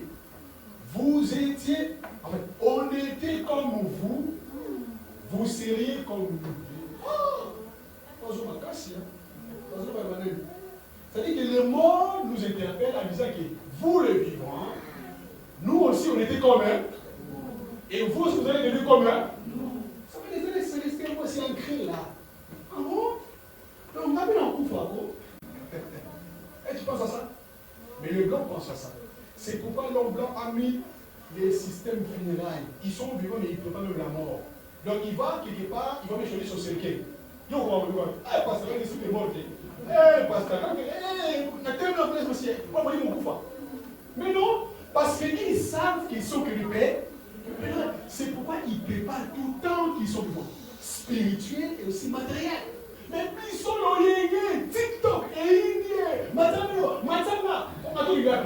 vous étiez, en fait, on était comme vous, vous seriez comme nous. Oh, c'est-à-dire que le monde nous interpelle en disant que vous les vivants, nous aussi on était comme eux, et vous aussi vous allez devenir comme eux. Ça veut dire que les célestiels aussi ancrés là. Ah bon? Donc on a bien un coup franco. Et tu penses à ça? Mais le blanc pense à ça. C'est pourquoi l'homme blanc a mis les systèmes funérailles. Ils sont vivants mais ils ne peuvent pas même la mort. Donc il va quelque part, il va me choisir son cercueil. Yo, pasteur, il est mort. Pasteur, mais non, parce qu'ils savent qu'ils sont que le Père. C'est pourquoi ils préparent tout le temps qu'ils sont vivants. Spirituel et aussi matériel. Mais puis ils sont loyés, TikTok et Indien. Matana, on a tout le gars.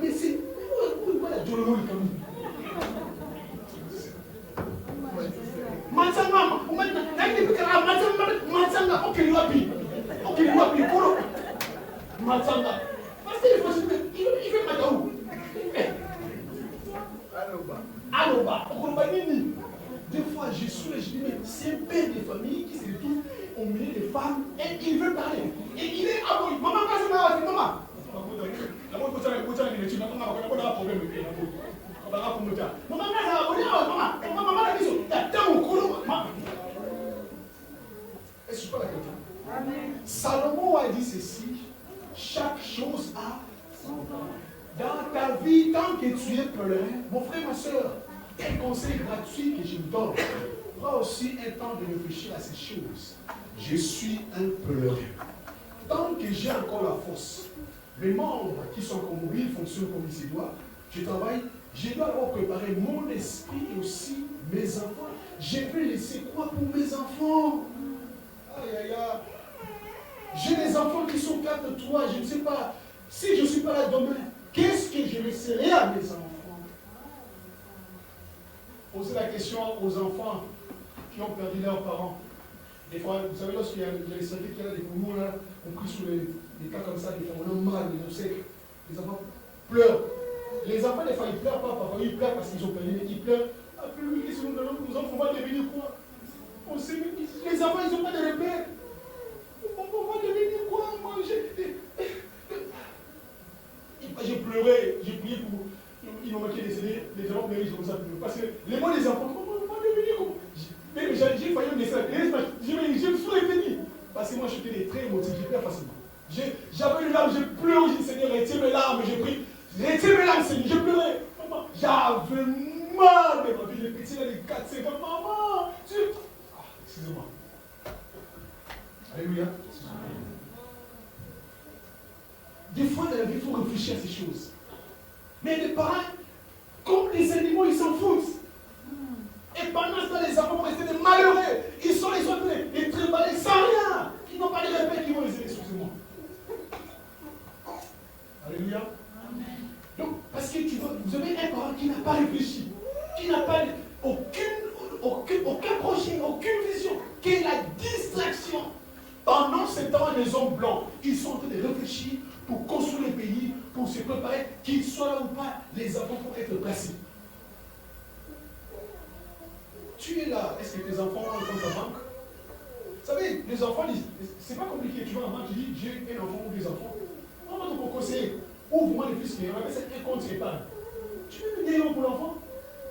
Mais c'est Matanga. Parce qu'il faut se dire, il fait Mataou. Aloba. Des fois, je suis là, je dis, mais c'est un père de famille qui se retrouve au milieu des femmes et il veut parler. Et il est abonné. Maman, quand c'est maman. Maman, est-ce que je parle à quelqu'un? Salomon a dit ceci, chaque chose a son temps. Dans ta vie, tant que tu es pèlerin, mon frère, ma soeur, un conseil gratuit que je me donne, prends aussi un temps de réfléchir à ces choses. Je suis un pèlerin. Tant que j'ai encore la force, mes membres qui sont comme moi, ils fonctionnent comme il se doit, je travaille, je dois alors préparer mon esprit et aussi mes enfants. Je vais laisser quoi pour mes enfants? Aïe, aïe, aïe. J'ai des enfants qui sont 4-3, je ne sais pas. Si je ne suis pas là demain, qu'est-ce que je laisserai à mes enfants? Posez la question aux enfants qui ont perdu leurs parents. Des fois, vous savez, lorsqu'il y a les santé qui a des poumons, là, on prie sur les cas comme ça, des fois, on a mal, les obsèques. Les enfants pleurent. Les enfants, des fois, ils pleurent pas, parfois, ils pleurent parce qu'ils ont perdu, mais ils pleurent. Ah, puis, qu'est-ce que nos enfants vont devenir quoi? On sait, les enfants, ils n'ont pas de repères. On va devenir quoi? Moi, j'ai pleuré, j'ai prié pour. Ils m'ont marqué les enfants méritent comme ça. Parce que les mots des enfants, comment on va devenir comme. J'ai failli me laisser. Je me suis retenu. Parce que moi, j'étais très émotif, j'ai pleuré facilement. J'avais une larme, j'ai pleuré, j'ai dit Seigneur, retire mes larmes, j'ai pris. Retire mes larmes, Seigneur, j'ai pleuré. Maman, j'avais mal de ma vie, les petits, les 4-5 ans. Maman, tu. Ah, excusez-moi. Alléluia. Des fois, dans la vie, il faut réfléchir à ces choses. Mais les parents, comme les animaux, ils s'en foutent. Et pendant ce temps, les enfants vont rester des malheureux. Ils sont les autres, les triballés sans rien. Ils n'ont pas de repères qui vont les aider, excusez-moi. Alléluia. Donc, parce que vous avez un parent qui n'a pas réfléchi, qui n'a pas aucun projet, aucune vision, qui est la distraction. Pendant ce temps, les hommes blancs, ils sont en train de réfléchir pour construire le pays, pour se préparer, qu'ils soient là ou pas, les enfants vont être placés. Tu es là, est-ce que tes enfants ont un compte à banque? Vous savez, les enfants disent, c'est pas compliqué, tu vas en banque, tu dis, j'ai un enfant ou des enfants. On va te conseiller, ouvre-moi les fils, on appelle ça un compte épargne. Tu veux me dire pour l'enfant?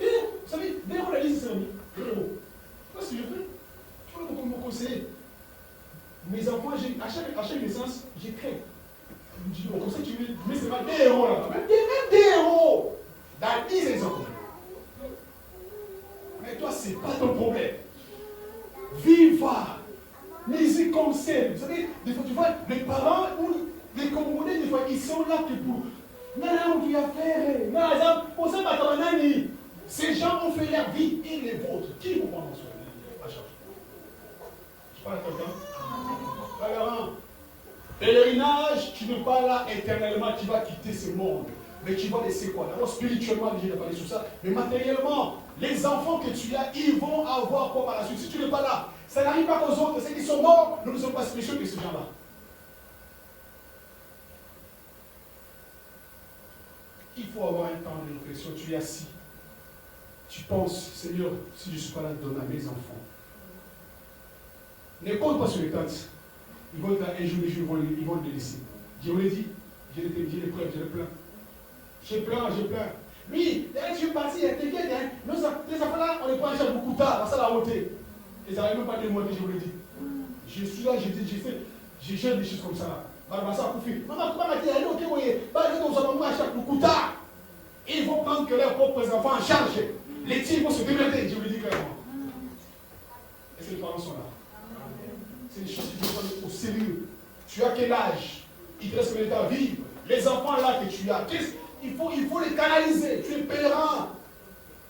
Vous savez, dès qu'on a dit, c'est un 2 €. Qu'est-ce que je fais? Tu vas me conseiller. Mes enfants, à chaque naissance, j'ai créé. Je me dis, bon, comme ça, tu mets seulement 2 € là. Même 2 € dans 10 enfants. Mais toi, ce n'est pas ton problème. Viva! Musique comme celle. Vous savez, des fois, tu vois, les parents ou les Congolais, des fois, ils sont là que pour. Non, on doit faire. Non, pour ça, ces gens ont fait leur vie et les vôtres. Qui vous prend en soi à charge? Je parle à quelqu'un. Alors, pèlerinage, tu n'es pas là éternellement, tu vas quitter ce monde. Mais tu vas laisser quoi? D'abord, spirituellement, je vais parler sur ça. Mais matériellement, les enfants que tu as, ils vont avoir quoi par la suite? Si tu n'es pas là, ça n'arrive pas aux autres. Ceux qui sont morts, nous ne sommes pas spéciaux que ces gens-là. Il faut avoir un temps de réflexion. Tu es assis. Tu penses, Seigneur, si je ne suis pas là, donne à mes enfants. Ne compte pas sur les têtes. Ils vont être un jour, ils vont le laisser. Je vous l'ai dit, j'ai les preuves, j'ai les plein. J'ai plein. Lui, je suis parti, t'inquiète, tes enfants-là, on les prend déjà beaucoup tard, ça la montée. Ils n'arrivent même pas à démonter, je vous l'ai dit. Je suis là, j'ai gère des choses comme ça. Maman, pourquoi m'a dit, allez, ok, oui, beaucoup tard. Ils vont prendre que leurs propres enfants en charge. Les tirs vont se démerder, je vous l'ai dit clairement. Est-ce que les parents sont là? C'est des choses qui doivent prendre au sérieux. Tu as quel âge? Il te reste combien de temps à vivre? Les enfants là que tu as, il faut les canaliser. Tu es pèlerin.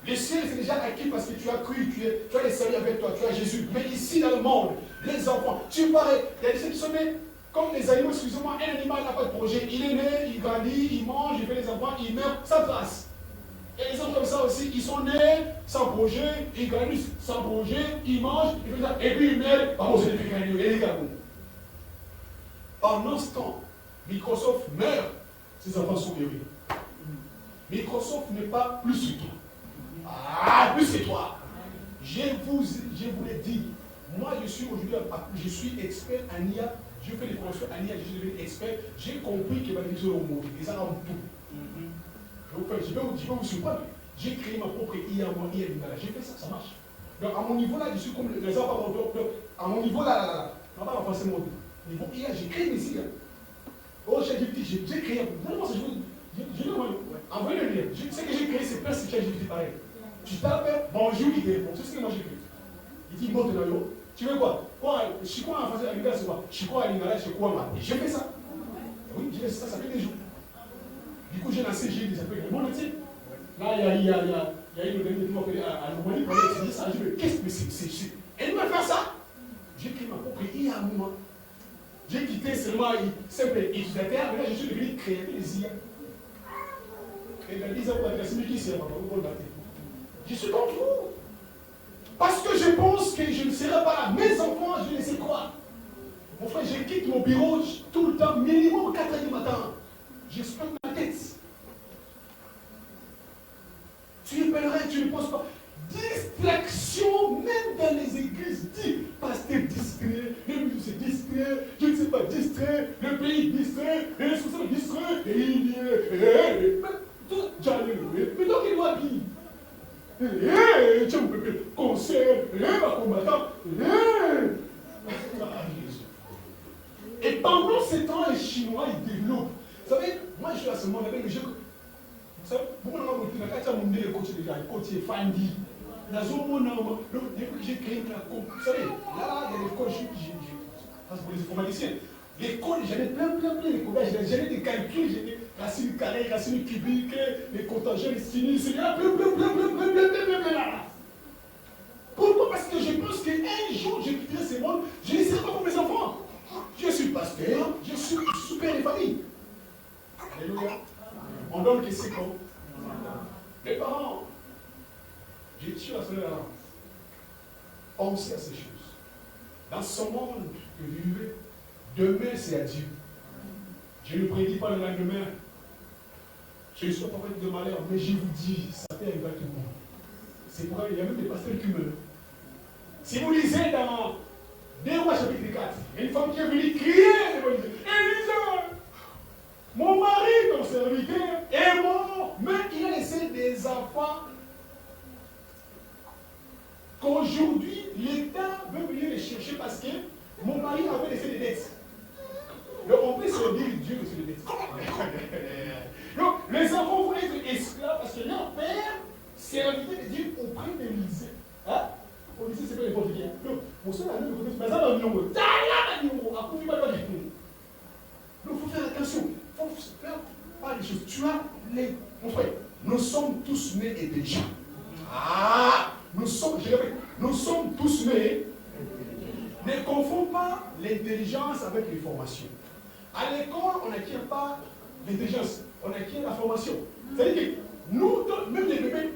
Le ciel, c'est déjà acquis parce que tu as cru, tu as les saluts avec toi, tu as Jésus. Mais ici, dans le monde, les enfants, tu parais, il y a des gens qui sont nés comme les animaux, excusez-moi, un animal n'a pas de projet. Il est né, il grandit, il mange, il fait les enfants, il meurt, sans trace. Et les hommes comme ça aussi, ils sont nés sans projet, ils grandissent sans projet, ils mangent, ils font ça, et puis ils meurent, par contre, c'est depuis qu'ils sont nés. Pendant ce temps, Microsoft meurt, ses enfants sont heureux. Microsoft n'est pas plus que toi. Ah, plus que toi. Je vous l'ai dit, moi je suis aujourd'hui, je suis expert en IA, je fais des formations en IA, je suis devenu expert, j'ai compris que ma division est au monde, et ça rend tout. Je vais vous surprendre. J'ai créé ma propre IA, moi, IA Lingala. J'ai fait ça, ça marche. Donc à mon niveau là, je suis comme les enfants. À mon niveau là, on va pas penser mon niveau IA, j'ai créé des IA. Oh, j'ai créé. Non, je envoyez le lien. Ce que j'ai créé, c'est pas ce que j'ai dit pareil. Tu tapes bonjour, il répond. C'est ce que moi j'ai créé. Il dit monte dans l'eau. Tu veux quoi? Je suis quoi en français à Lingala, c'est quoi? Je suis quoi à Lingala, je suis quoi moi? Et j'ai fait ça. Oui, j'ai fait ça, ça fait des jours. Du coup, j'ai lancé, j'ai des appels le monde entier. Là, il y a une organisation qui m'a appelé à l'Oumanie pour étudier ça. Je dis, qu'est-ce que c'est? Elle m'a fait ça. J'ai créé ma propre IA à moi. J'ai quitté seulement simple utilisateur, mais là, je suis devenu créateur des IA. Et dans 10 ans, pour la qui c'est pas pour je suis contre vous. Parce que je pense que je ne serai pas là. Mes enfants, je ne sais quoi. Mon frère, je quitte mon bureau tout le temps, minimum 4 h du matin. J'explose ma tête. Tu es pèlerin, tu ne penses pas. Distraction, même dans les églises, dit pasteur distrait, le musée distrait, je ne sais pas, distrait, le pays distrait, les responsables distrait, et il y est. Mais donc il doit dire. Tu me peux concert, ma combattant. Et pendant ce temps, les Chinois, ils développent. Vous savez, moi je suis à ce moment avec les jeux. Vous savez, beaucoup de gens ont dit le coach déjà, le coach est Fandi. J'ai créé une école. Vous savez, là, il y a l'école, parce que pour les informaticiens, l'école, j'avais plein d'écoles. J'avais des calculs, j'avais racine carrée, racine cubique, les contingents, les sinus, plein. Pourquoi? Parce que je pense qu'un jour, je quitterai ce monde, je ne serai pas pour mes enfants. Je suis pasteur, je suis super de famille. Alléluia. On donne que c'est comme les parents. Je suis la seule là. Pensez à ces choses. Dans ce monde que vous vivez, demain c'est à Dieu. Je ne prédis pas le lendemain. Je ne suis pas fait de malheur, mais je vous dis, ça peut arriver à tout le monde. C'est pourquoi il y a même des pasteurs qui meurent. Si vous lisez dans 2 Rois chapitre 4, une femme qui est venue crier devant Élisée, Élisée, mon mari, ton serviteur, est mort, mais il a laissé des enfants qu'aujourd'hui, l'État veut venir les chercher parce que mon mari avait laissé des dettes. Donc on peut se dire Dieu que c'est des dettes. Donc les enfants vont être esclaves parce que leur père serviteur de Dieu auprès d'Élisée. Hein? On dit c'est pas les portugais. Donc, on sait la même chose, mais ça va venir. Donc, il faut faire attention. Il faut faire pas les choses. Tu as les. Mon frère, nous sommes tous nés intelligents. Ah! Nous sommes tous nés. Ne confonds pas l'intelligence avec les formations. À l'école, on n'acquiert pas l'intelligence, on acquiert la formation. C'est-à-dire que nous, même les bébés,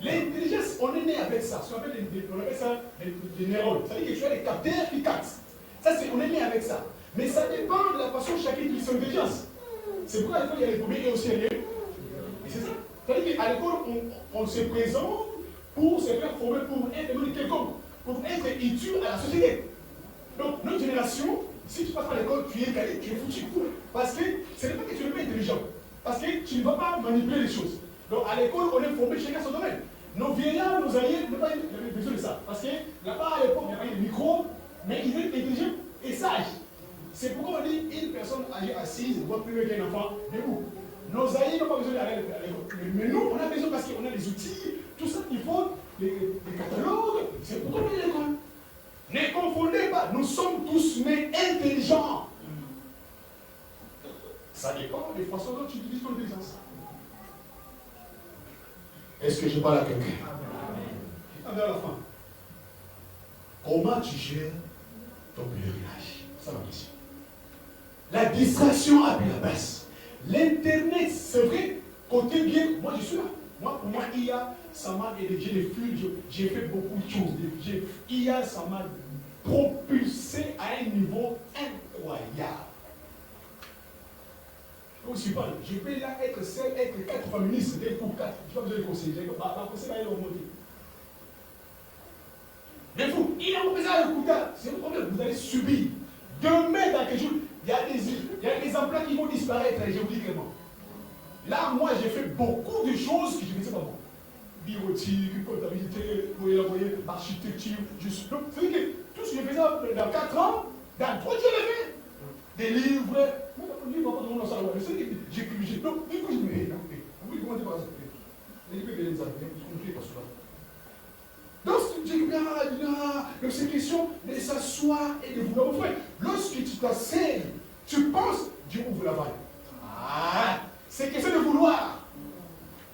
l'intelligence, on est né avec ça. On appelle ça des neurones. C'est-à-dire que tu as des capteurs qui captent. Ça, on est né avec ça. Mais ça dépend de la façon de chacun qui son intelligence. C'est pourquoi à l'école, il y a les premiers et aussi les. Et c'est ça. C'est-à-dire qu'à l'école, on se présente pour se faire former pour être quelconque, pour être utile à la société. Donc, notre génération, si tu passes par l'école, tu es calé, tu es foutu. Parce que ce n'est pas que tu n'es pas intelligent. Parce que tu ne vas pas manipuler les choses. Donc, à l'école, on est formé chacun son domaine. Nos vieillards, nos aïeux, n'ont pas besoin de ça. Parce que là-bas, à l'époque, il n'y a pas de micro, mais ils étaient intelligents et sages. C'est pourquoi on dit une personne âgée assise voit plus mieux qu'un enfant debout. Nos aïeux n'ont pas besoin d'aller à l'école. Mais nous, on a besoin parce qu'on a des outils, tout ça, il faut les catalogues. C'est pourquoi on est à l'école. Ne confondez pas, nous sommes tous nés intelligents. Ça dépend des façons dont tu utilises ton intelligence. Est-ce que je parle à quelqu'un? À la fin. Comment tu gères ton pèlerinage? Ça ma question. La distraction a pris la baisse. L'Internet, c'est vrai, côté bien, moi je suis là. Moi, pour moi, IA, ça m'a aidé. J'ai des flux, j'ai fait beaucoup de choses. IA, ça m'a propulsé à un niveau incroyable. Aussi pas, je vais là être seul, être 4 féministes, des pour 4. Je n'ai pas besoin de conseiller. Ma conseil va aller remonter. Mais vous, il a besoin de écouter. C'est un problème, vous allez subir. Demain, dans quelques jours, il y a des emplois qui vont disparaître, je vous dis clairement. Là, moi, j'ai fait beaucoup de choses que je ne sais pas moi. Bureautique, comptabilité, architecture, juste. C'est que tout ce que je faisais dans 4 ans, dans 3 jours, je l'ai fait. Des livres. J'ai donc, une fois, je me dis, vous commencez par ça. Donc, c'est question de s'asseoir et de vouloir vous faire. Lorsque tu t'asseyes, tu penses, Dieu ouvre la vanne. Ah, c'est question de vouloir.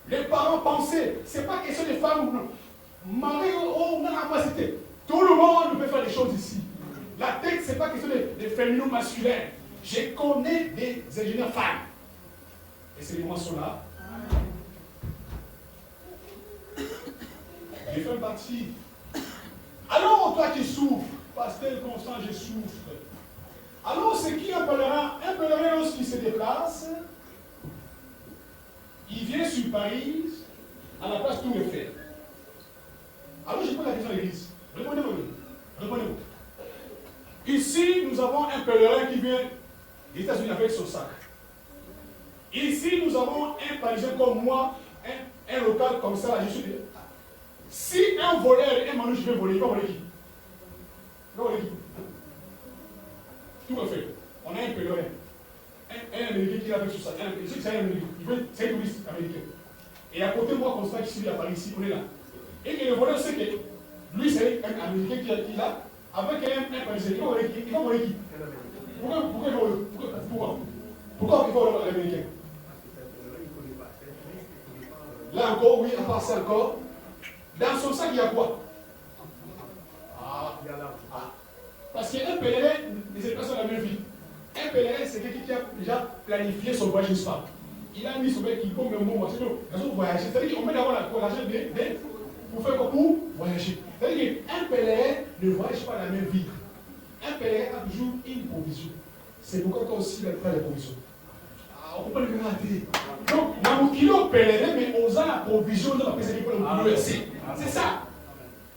Les parents pensaient, c'est pas question de femmes ou non. Marie, oh, c'était. Tout le monde peut faire des choses ici. La tête, c'est pas question de féminin masculin. Je connais des ingénieurs femmes. Et ces moments sont là. J'ai fait partie. Alors, toi qui souffres, pasteur Constant, je souffre. Alors, c'est qui un pèlerin? Un pèlerin, lorsqu'il se déplace, il vient sur Paris, à la place Tour Eiffel. Alors, je pose la question à l'église. Répondez-moi. Répondez-moi. Ici, nous avons un pèlerin qui vient des États-Unis avec son sac. Ici, nous avons un Parisien comme moi, un local comme ça, je suis. Si un voleur, un manouche veut voler, il va voler qui? Il va voler qui? Tout à fait. On a un pèlerin. Un Américain qui est avec son sac. C'est un Américain. C'est un touriste américain. Et à côté de moi, Constant, qui est à Paris, ici, on est là. Et que le voleur sait que lui, c'est un Américain qui est là, avec un Parisien. Il va voler qui? Il va voler qui? Pourquoi il va voler? Pourquoi il va voler l'Américain? Là encore, oui, à part ça encore. Dans son sac, il y a quoi? Parce qu'un pèlerin ne sait pas sur la même vie. Un pèlerin, c'est quelqu'un qui a déjà planifié son voyage, n'est-ce pas? Il a mis son mec qui compte le mot, c'est pour voyager. C'est-à-dire qu'on met d'abord l'argent pour faire quoi? Pour voyager. C'est-à-dire qu'un pèlerin ne voyage pas la même vie. Un pèlerin a toujours une provision. C'est pourquoi toi aussi, il a pas la provision. On ne peut pas le rater. Donc, dans mon kilo pèlerin, mais on a la provision de la personne. C'est ça.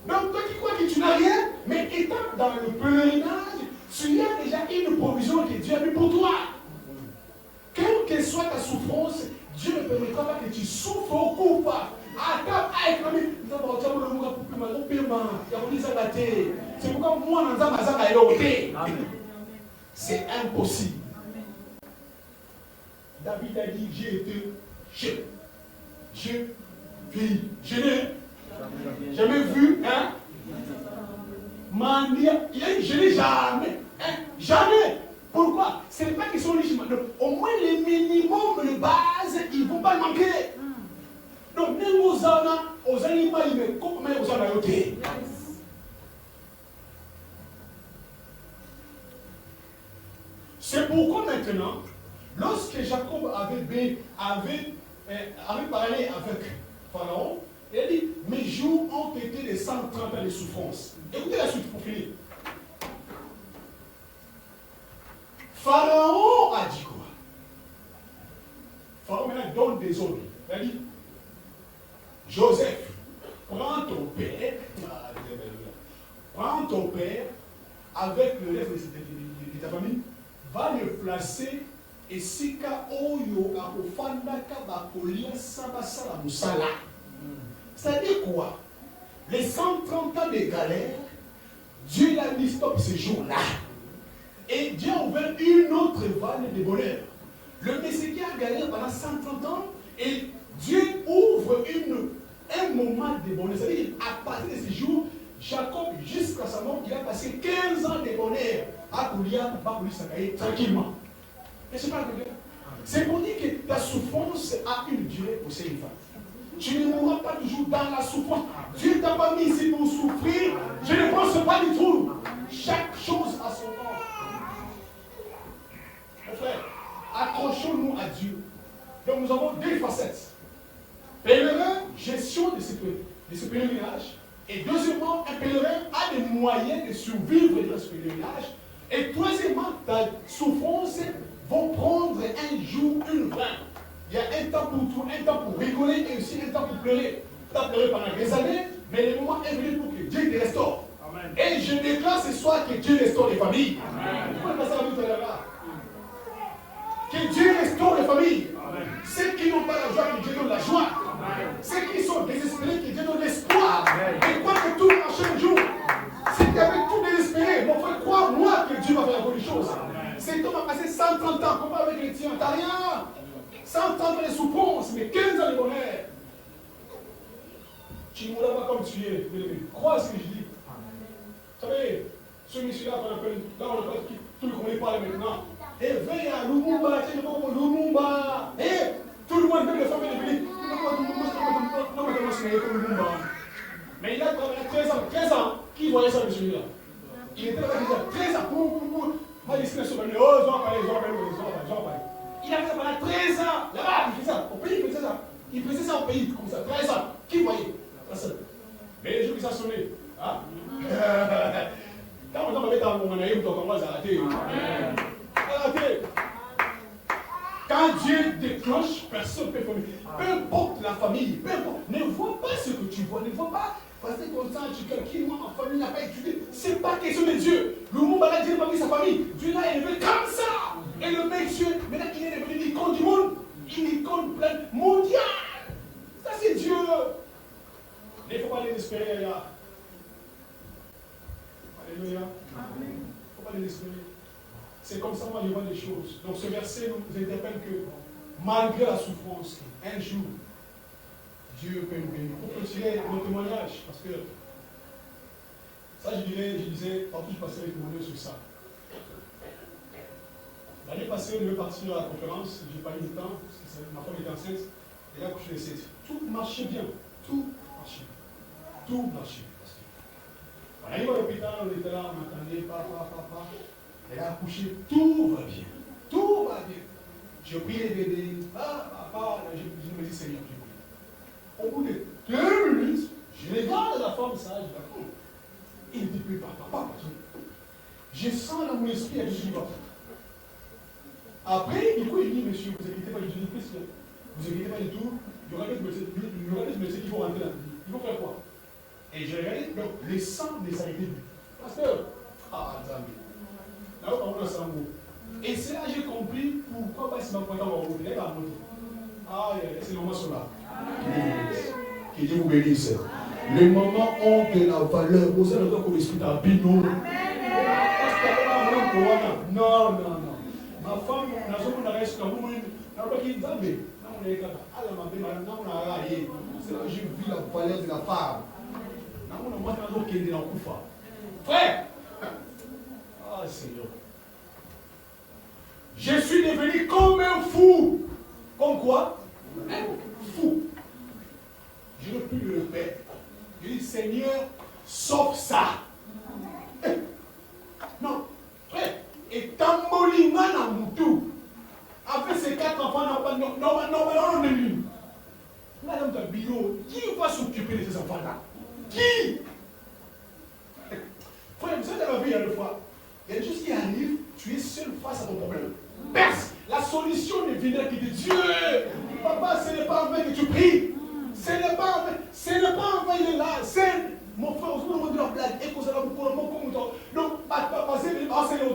Donc, toi qui crois que tu n'as rien, mais étant dans le pèlerinage, tu as déjà une provision que Dieu a mis pour toi. Quelle que soit ta souffrance, Dieu ne permettra pas que tu souffres au coup pas. C'est pourquoi moi, c'est impossible. David a dit, j'ai été jeune. Je n'ai jamais vu, hein? Je n'ai jamais. Hein? Jamais. Pourquoi? Ce n'est pas qu'ils sont riches. Au moins les minimums de base, ils ne vont pas manquer. Donc, nous aux animaux, ils me coupent, mais aux animaux. C'est pourquoi maintenant, lorsque Jacob avait parlé avec Pharaon, il a dit, mes jours ont été de 130 ans de souffrance. Écoutez la suite pour finir. Pharaon a dit quoi? Pharaon maintenant donne des ordres. Il a dit, Joseph, prends ton père avec le reste de ta famille, va le placer et sika oyo akofandaka bakolia sabasala musala. C'est-à-dire quoi? Les 130 ans de galère, Dieu l'a mis stop ce jour-là. Et Dieu a ouvert une autre vanne de bonheur. Le Messie qui a galéré pendant 130 ans, et Dieu ouvre un moment de bonheur. C'est-à-dire qu'à partir de ce jour, Jacob, jusqu'à sa mort, il a passé 15 ans de bonheur à Koulia, tranquillement. C'est pour dire que ta souffrance a une durée pour ces femmes. Tu ne mourras pas toujours dans la souffrance. Dieu ne t'a pas mis ici pour souffrir. Je ne pense pas du tout. Chaque chose a son temps. Mes frères, accrochons-nous à Dieu. Donc nous avons deux facettes. Pèlerin, gestion de ce pèlerinage. Et deuxièmement, un pèlerin a des moyens de survivre dans ce pèlerinage. Et troisièmement, ta souffrance vont prendre un jour une Il y a un temps pour tout, un temps pour rigoler et aussi un temps pour pleurer. Tu as pleuré pendant des années, mais le moment est venu pour que Dieu te restaure. Amen. Et je déclare ce soir que Dieu restaure les familles. Que Dieu restaure les familles. Amen. Ceux qui n'ont pas la joie, que Dieu donne la joie. Amen. Ceux qui sont désespérés, que Dieu donne l'espoir. Et crois que tout marche un jour. Si tu avais tout désespéré, mon frère, crois-moi que Dieu va faire la bonne chose. Cet homme a passé 130 ans, comparé avec les tiens, t'as rien. 130 ans de souffrance, mais 15 ans de bonheur. Tu ne mourras pas comme tu es. Crois ce que je dis. Vous savez, ce monsieur-là qu'on appelle, là on appelle, tout le monde parle maintenant. Et veille à Lumumba, tu sais, Lumumba. Et tout le monde, même les femmes, ils disent, Lumumba. Mais il a travaillé 13 ans. Qui voyait ça, monsieur-là? Il était là, 13 ans. Moi, je suis là, il a fait ça pendant 13 ans. Là-bas, il faisait ça. Au pays, il faisait ça. Il faisait ça au pays, comme ça. 13 ans. Qui voyait? Personne. Mais les jours qui ça sonné. Hein? Quand on va mettre dans mon naïf, on va s'arrêter. Arrêtez. Quand Dieu déclenche, personne ne peut faire. Peu importe la famille, peu importe. Ne vois pas ce que tu vois. Ne vois pas. Parce que comme ça, quelqu'un, moi, ma famille n'a pas étudié. Ce n'est pas question de Dieu. Le monde a Dieu n'a pas mis sa famille. Dieu l'a élevé comme ça. Et le monsieur, maintenant, il est devenu l'icône du monde. Une icône pleine mondiale. Ça, c'est Dieu. Il ne faut pas les espérer, là. Alléluia. Il ne faut pas les espérer. C'est comme ça, moi, je vois les choses. Donc, ce verset nous interpelle que malgré la souffrance, un jour, Dieu peut nous bénir. Pour continuer mon témoignage, parce que ça, je disais, partout je passais les témoignages sur ça. L'année passée, je devais partir à la conférence, je n'ai pas eu le temps, parce que ma femme était enceinte, et là, je suis laissé. Tout marchait bien. Tout marchait. Tout marchait. On arrive à l'hôpital, on était là, on m'attendait, papa. Elle a accouché, tout va bien. Tout va bien. J'ai pris les bébés, papa, je me dis, Seigneur, j'ai pris. Au bout de 2 minutes, je regarde la femme ça, je dis, il ne dit plus papa. Je sens dans mon esprit, elle dit, après, du coup, il dit, monsieur, vous inquiétez pas, je dis, vous inquiétez pas du tout, il y aura des médecins qui vont rentrer là. Ils vont faire quoi? Et j'ai regardé, donc, les sangs ne s'arrêtaient plus. Pasteur, attendez. Là, on a ça en haut. Et c'est là que j'ai compris pourquoi pas se m'a pointé en haut. Il est là, c'est le moment sur là. Que Dieu vous bénisse. Les moments ont de la valeur. Vous allez voir comme l'esprit d'Abino. Non. Ma femme, on a resté comme moi. On a pas dit d'Abé. C'est là que j'ai vu la valeur de la femme. Frère, Seigneur, je suis devenu comme un fou. Comme quoi? Un fou. Je ne peux plus le faire. Je dis, Seigneur, sauve ça. Non, frère, et Tambolima n'a moutou. Après ces 4 enfants, non. Madame Tabino, qui va s'occuper de ces enfants-là? Qui? Frère, vous savez, dans la vie, il y a deux fois. Il y a des choses qui arrivent, tu es seul face à ton problème. Perce, la solution ne vient que de Dieu. Papa, ce n'est pas en vain que tu pries. Ce n'est pas en vain, il est là. C'est mon frère, vous me demandez la blague. Et que ça va vous prendre mon comme donc, papa, c'est le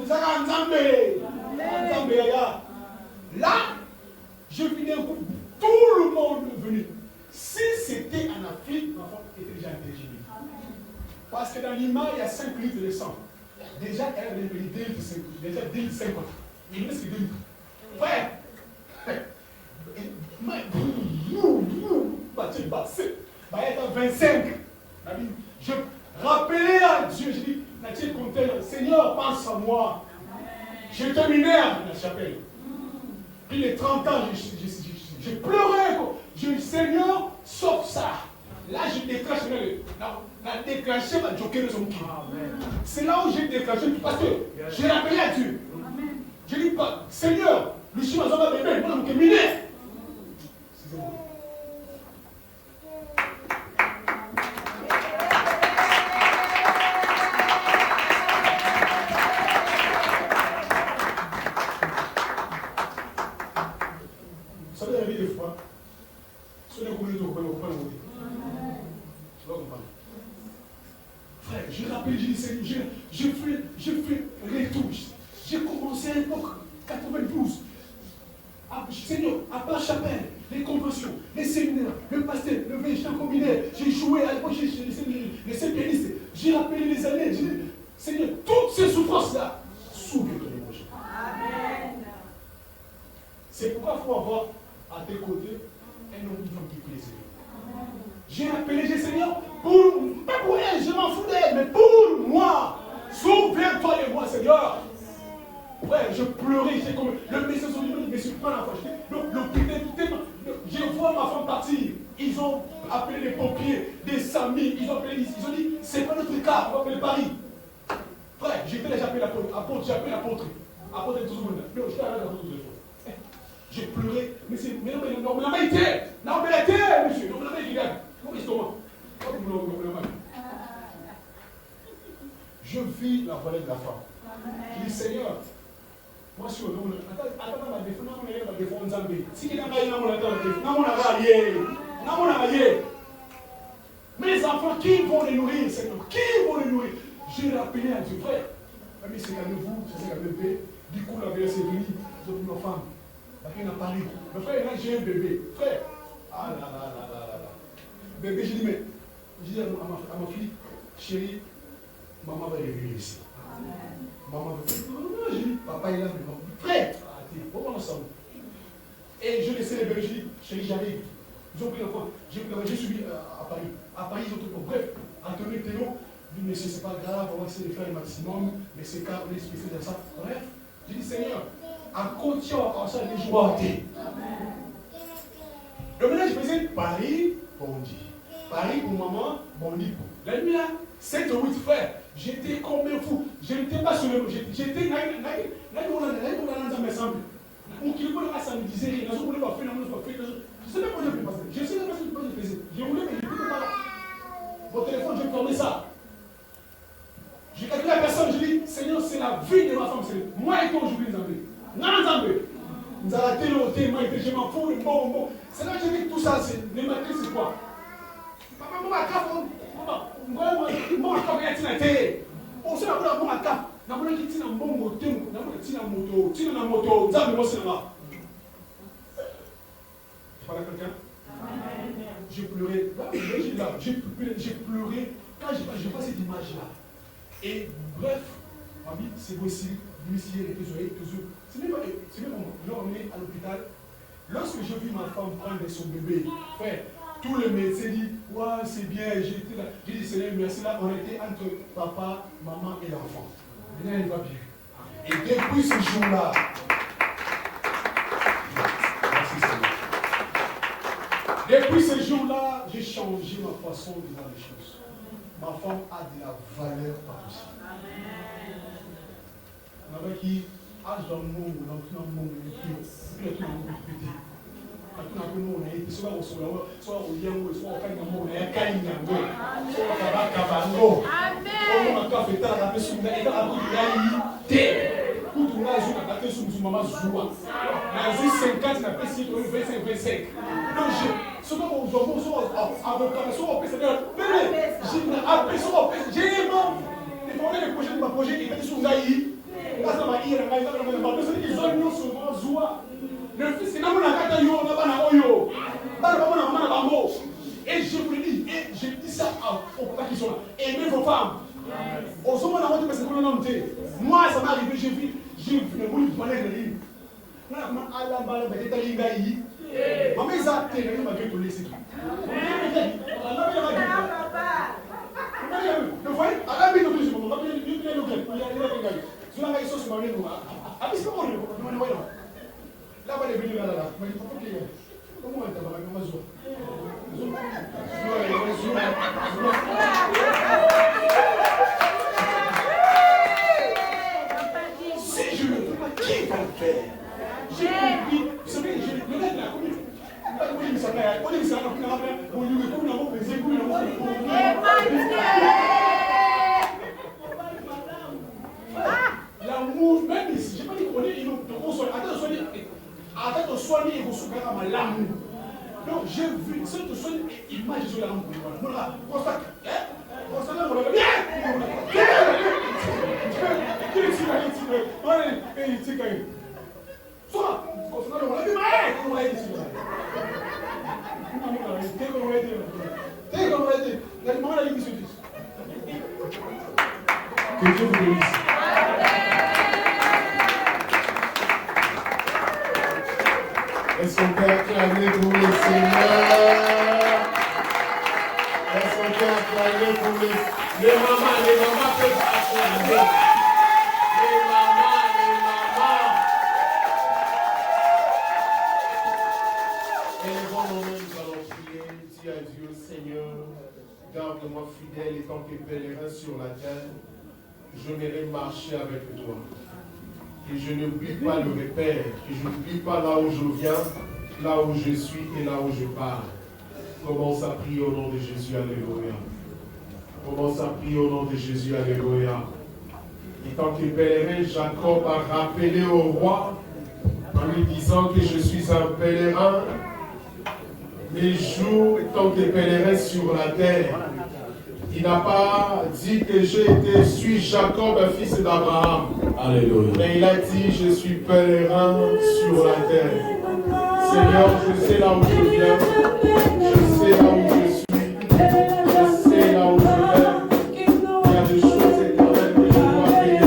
ça va en là, je finis un coup, tout le monde est venu. Si c'était en Afrique, ma femme était déjà intelligente. Parce que dans l'image, il y a 5 litres de sang. Déjà, elle avait payé 2 litres 50. Déjà 2 litres 50. Il me reste que 2 litres. Frère, il est à 25. Je rappelais à Dieu, je dis, Nathiel Contel, Seigneur, pense à moi. Je terminais à la chapelle. Puis les 30 ans, je pleurais. Je dis, Seigneur, sauve ça. Là, je déclenche. La déclenché ma joker de son cul. C'est là où j'ai déclenché parce que j'ai rappelé à Dieu. Je dis pas, Seigneur, le chien va bébé, moi, je suis excusez-moi. Vous savez, la vie des appelé, j'ai dit, Seigneur, je fais retouche. J'ai commencé à l'époque 92. Seigneur, à part chapelle, les conventions, les séminaires, le pasteur, le végétal combiné, j'ai joué à l'époque, j'ai les sept pianistes, j'ai rappelé les années, j'ai dit, Seigneur, toutes ces souffrances-là, souviens-toi de moi. Amen. C'est pourquoi il faut avoir à tes côtés un homme qui prie le Seigneur. J'ai appelé, j'ai Seigneur, pas pour elle, je m'en fous d'elle, mais pour moi, souviens-toi de moi, Seigneur. Ouais, je pleurais, j'ai comme le message sur lui, mais je suis pas la fois. Je vois ma femme partir. Ils ont appelé les pompiers, des amis, ils ont dit, c'est pas notre cas, on va appeler Paris. Frère, j'étais là, j'ai appelé l'apôtre, j'ai appelé l'apôtre. Apôtre de tout le monde. Non, je suis allé à l'apôtre de fois. J'ai pleuré, mais c'est, mais non, mais la main était, non, mais la terre, monsieur, non, mais la main est là. Comment est-ce que je vis la volée de la femme. Je dis, Seigneur, moi, je suis au nom de mes enfants, qui vont les nourrir, Seigneur? Qui vont les nourrir? J'ai rappelé à Dieu, frère. Mais c'est comme vous, c'est comme bébé. Du coup, la belle, c'est venue, ils ont pris ma femme. La fille n'a pas ri. Mais frère, là, j'ai un bébé. Frère, ah là là là là là. Bébé, je dis, mais, je dis à ma fille, chérie, maman va revenir ici. Maman va dire, non, je dis, papa est là, mais non. Frère, pourquoi on s'en et je laissais les bébés, je dis, chérie, j'arrive. Ils ont pris l'enfant. J'ai suivi à Paris. À Paris, ils ont tout. Bref, Anthony Théo, dit, mais c'est pas grave, on va essayer de faire le maximum, mais c'est car on est spécial de ça. Bref, j'ai dit, Seigneur, à côté, on va faire des jours. Le ménage faisait Paris, Bondy. Paris pour maman, Bondy pour. La nuit là, 7 ou 8 frères. J'étais comme un fou. Je n'étais pas sur le mot. J'étais là, on qui voulait pas ça me disait rien. Je voulais pas faire, je sais même pas où je faisais. Je sais même pas ce que je faisais. Je voulais, mais je ne pouvais pas là. Mon téléphone, je tournais ça. J'ai calculé la personne, je dis, Seigneur, c'est la vie de ma femme. C'est moi et toi aujourd'hui, Zambé. Non, Zambé. Nous avons raté le thème, je m'en fous, le bon. C'est là que j'ai dit tout ça, les matins, c'est quoi? Papa, moi, ma café, moi, ma café, on sait la bonne ma café. Je parle à quelqu'un? J'ai pleuré. J'ai pleuré quand je vois cette image-là. Et bref, c'est possible, l'huissier était toujours. C'est même moi. Je l'ai emmené à l'hôpital. Lorsque je vis ma femme prendre son bébé, frère, tous les médecins disent, ouais, c'est bien, j'étais là. J'ai dit, Seigneur, merci, là, on était entre papa, maman et l'enfant. Maintenant, elle va bien. Et depuis ce jour-là, merci Seigneur. Depuis ce jour-là, j'ai changé ma façon de voir les choses. Ma femme a de la valeur par aussi. On avait qui, âge dans le monde, dans le monde, il y a tout le monde qui pété. Soit au Yango, soit au Kanyango, soit au Kanyango, soit au Kabakabango. Amen. On a fait la personne qui est en tout a fait sous maman Zoua. Dans 50, on a fait 25. Donc, ce qu'on a soit avocat, soit au PCD, j'ai les projets de ma projet qui étaient sous Gaï. Ils ont mis sur maman Zoua. Le fils est dans mon akata yo, yo. Et je vous le dis, et je dis ça aux papas qui sont là. Aimez vos femmes. Aux hommes, on a dit que c'est pour l'homme. Moi, ça m'est arrivé, j'ai vu le monde de manière de lire. Moi, à la balle, je vais aller à l'Ingaï. Maman, ils ont été là, ils m'ont tout laissé. Vous voyez, à la bille de plus, on va bien le gagner. Sur la maison, c'est ma maison. Ah, mais c'est pas bon, non. Là-bas, les venus là. Mais il faut qu'il y ait. Comment on est là-bas? Comment on si je ne peux pas, qui va le faire? J'ai compris. Vous savez, le gars de la commune. L'amour, même ici, je n'ai pas dit qu'on est innocent. Attends de soigner et de soigner l'amour. Donc j'ai vu cette image sur l'amour. Voilà, constate. Constate, on va bien. critique aí. Só, continuando, eu falei, mas como vai isso? Tem como vai ter? Tem como vai ter? Na demora aí que isso diz. Que Dieu vous bénisse. Est-ce qu'on peut acclamer pour le Seigneur? Est-ce qu'on peut acclamer pour les mamans peuvent acclamer. Les mamans. Élevons nos mains, nous allons prier, dis à Dieu, Seigneur, garde-moi fidèle et tant que pèlerin sur la terre, je n'irai marcher avec toi. Et je n'oublie pas le repère, et je n'oublie pas là où je viens, là où je suis et là où je pars. Commence à prier au nom de Jésus, alléluia. Commence à prier au nom de Jésus, alléluia. Et tant que pèlerin, Jacob a rappelé au roi, en lui disant que je suis un pèlerin, mes jours tant que pèlerin sur la terre. Il n'a pas dit que suis Jacob, un fils d'Abraham. Alléluia. Mais il a dit, je suis pèlerin sur la terre. Seigneur, je sais là où je viens. Je sais là où je suis. Je sais là où je vais. Il y a des choses éternelles que je dois payer.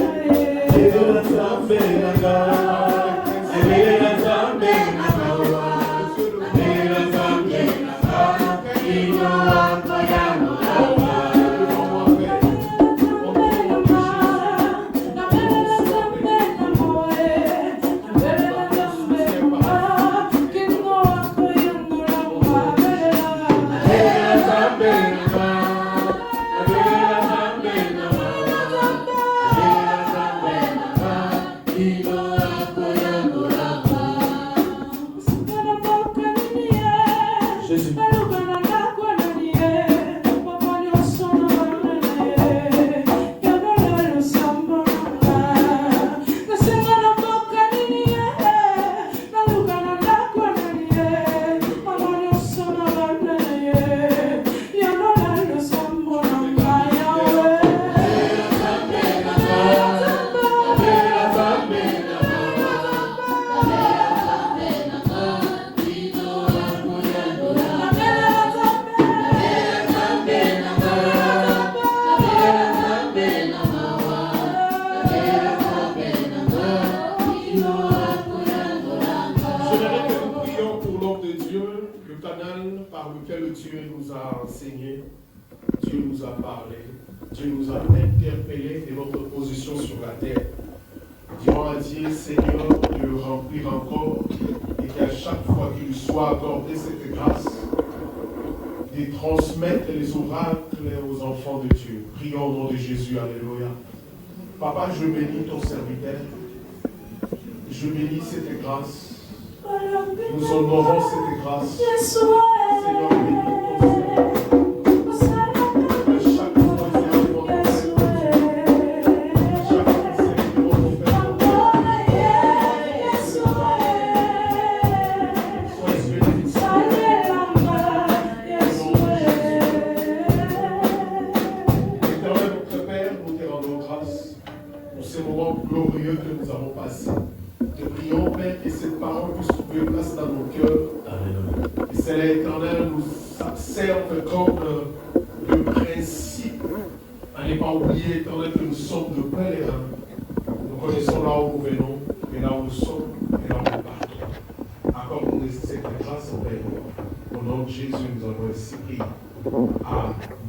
Papa, je bénis ton serviteur. Je bénis cette grâce. Nous honorons cette grâce. Seigneur, bénis ton serviteur. À chaque fois, Seigneur, glorieux que nous avons passé. Te prions, Père, que cette parole puisse trouver place dans nos cœurs. Et c'est l'Éternel nous serve comme le principe à ne pas oublier, Éternel, que nous sommes de pèlerins. Nous connaissons là où nous venons, et là où nous sommes, et là où nous partons. Accorde-nous cette grâce, Père. Au nom de Jésus, nous avons ainsi prié. Amen.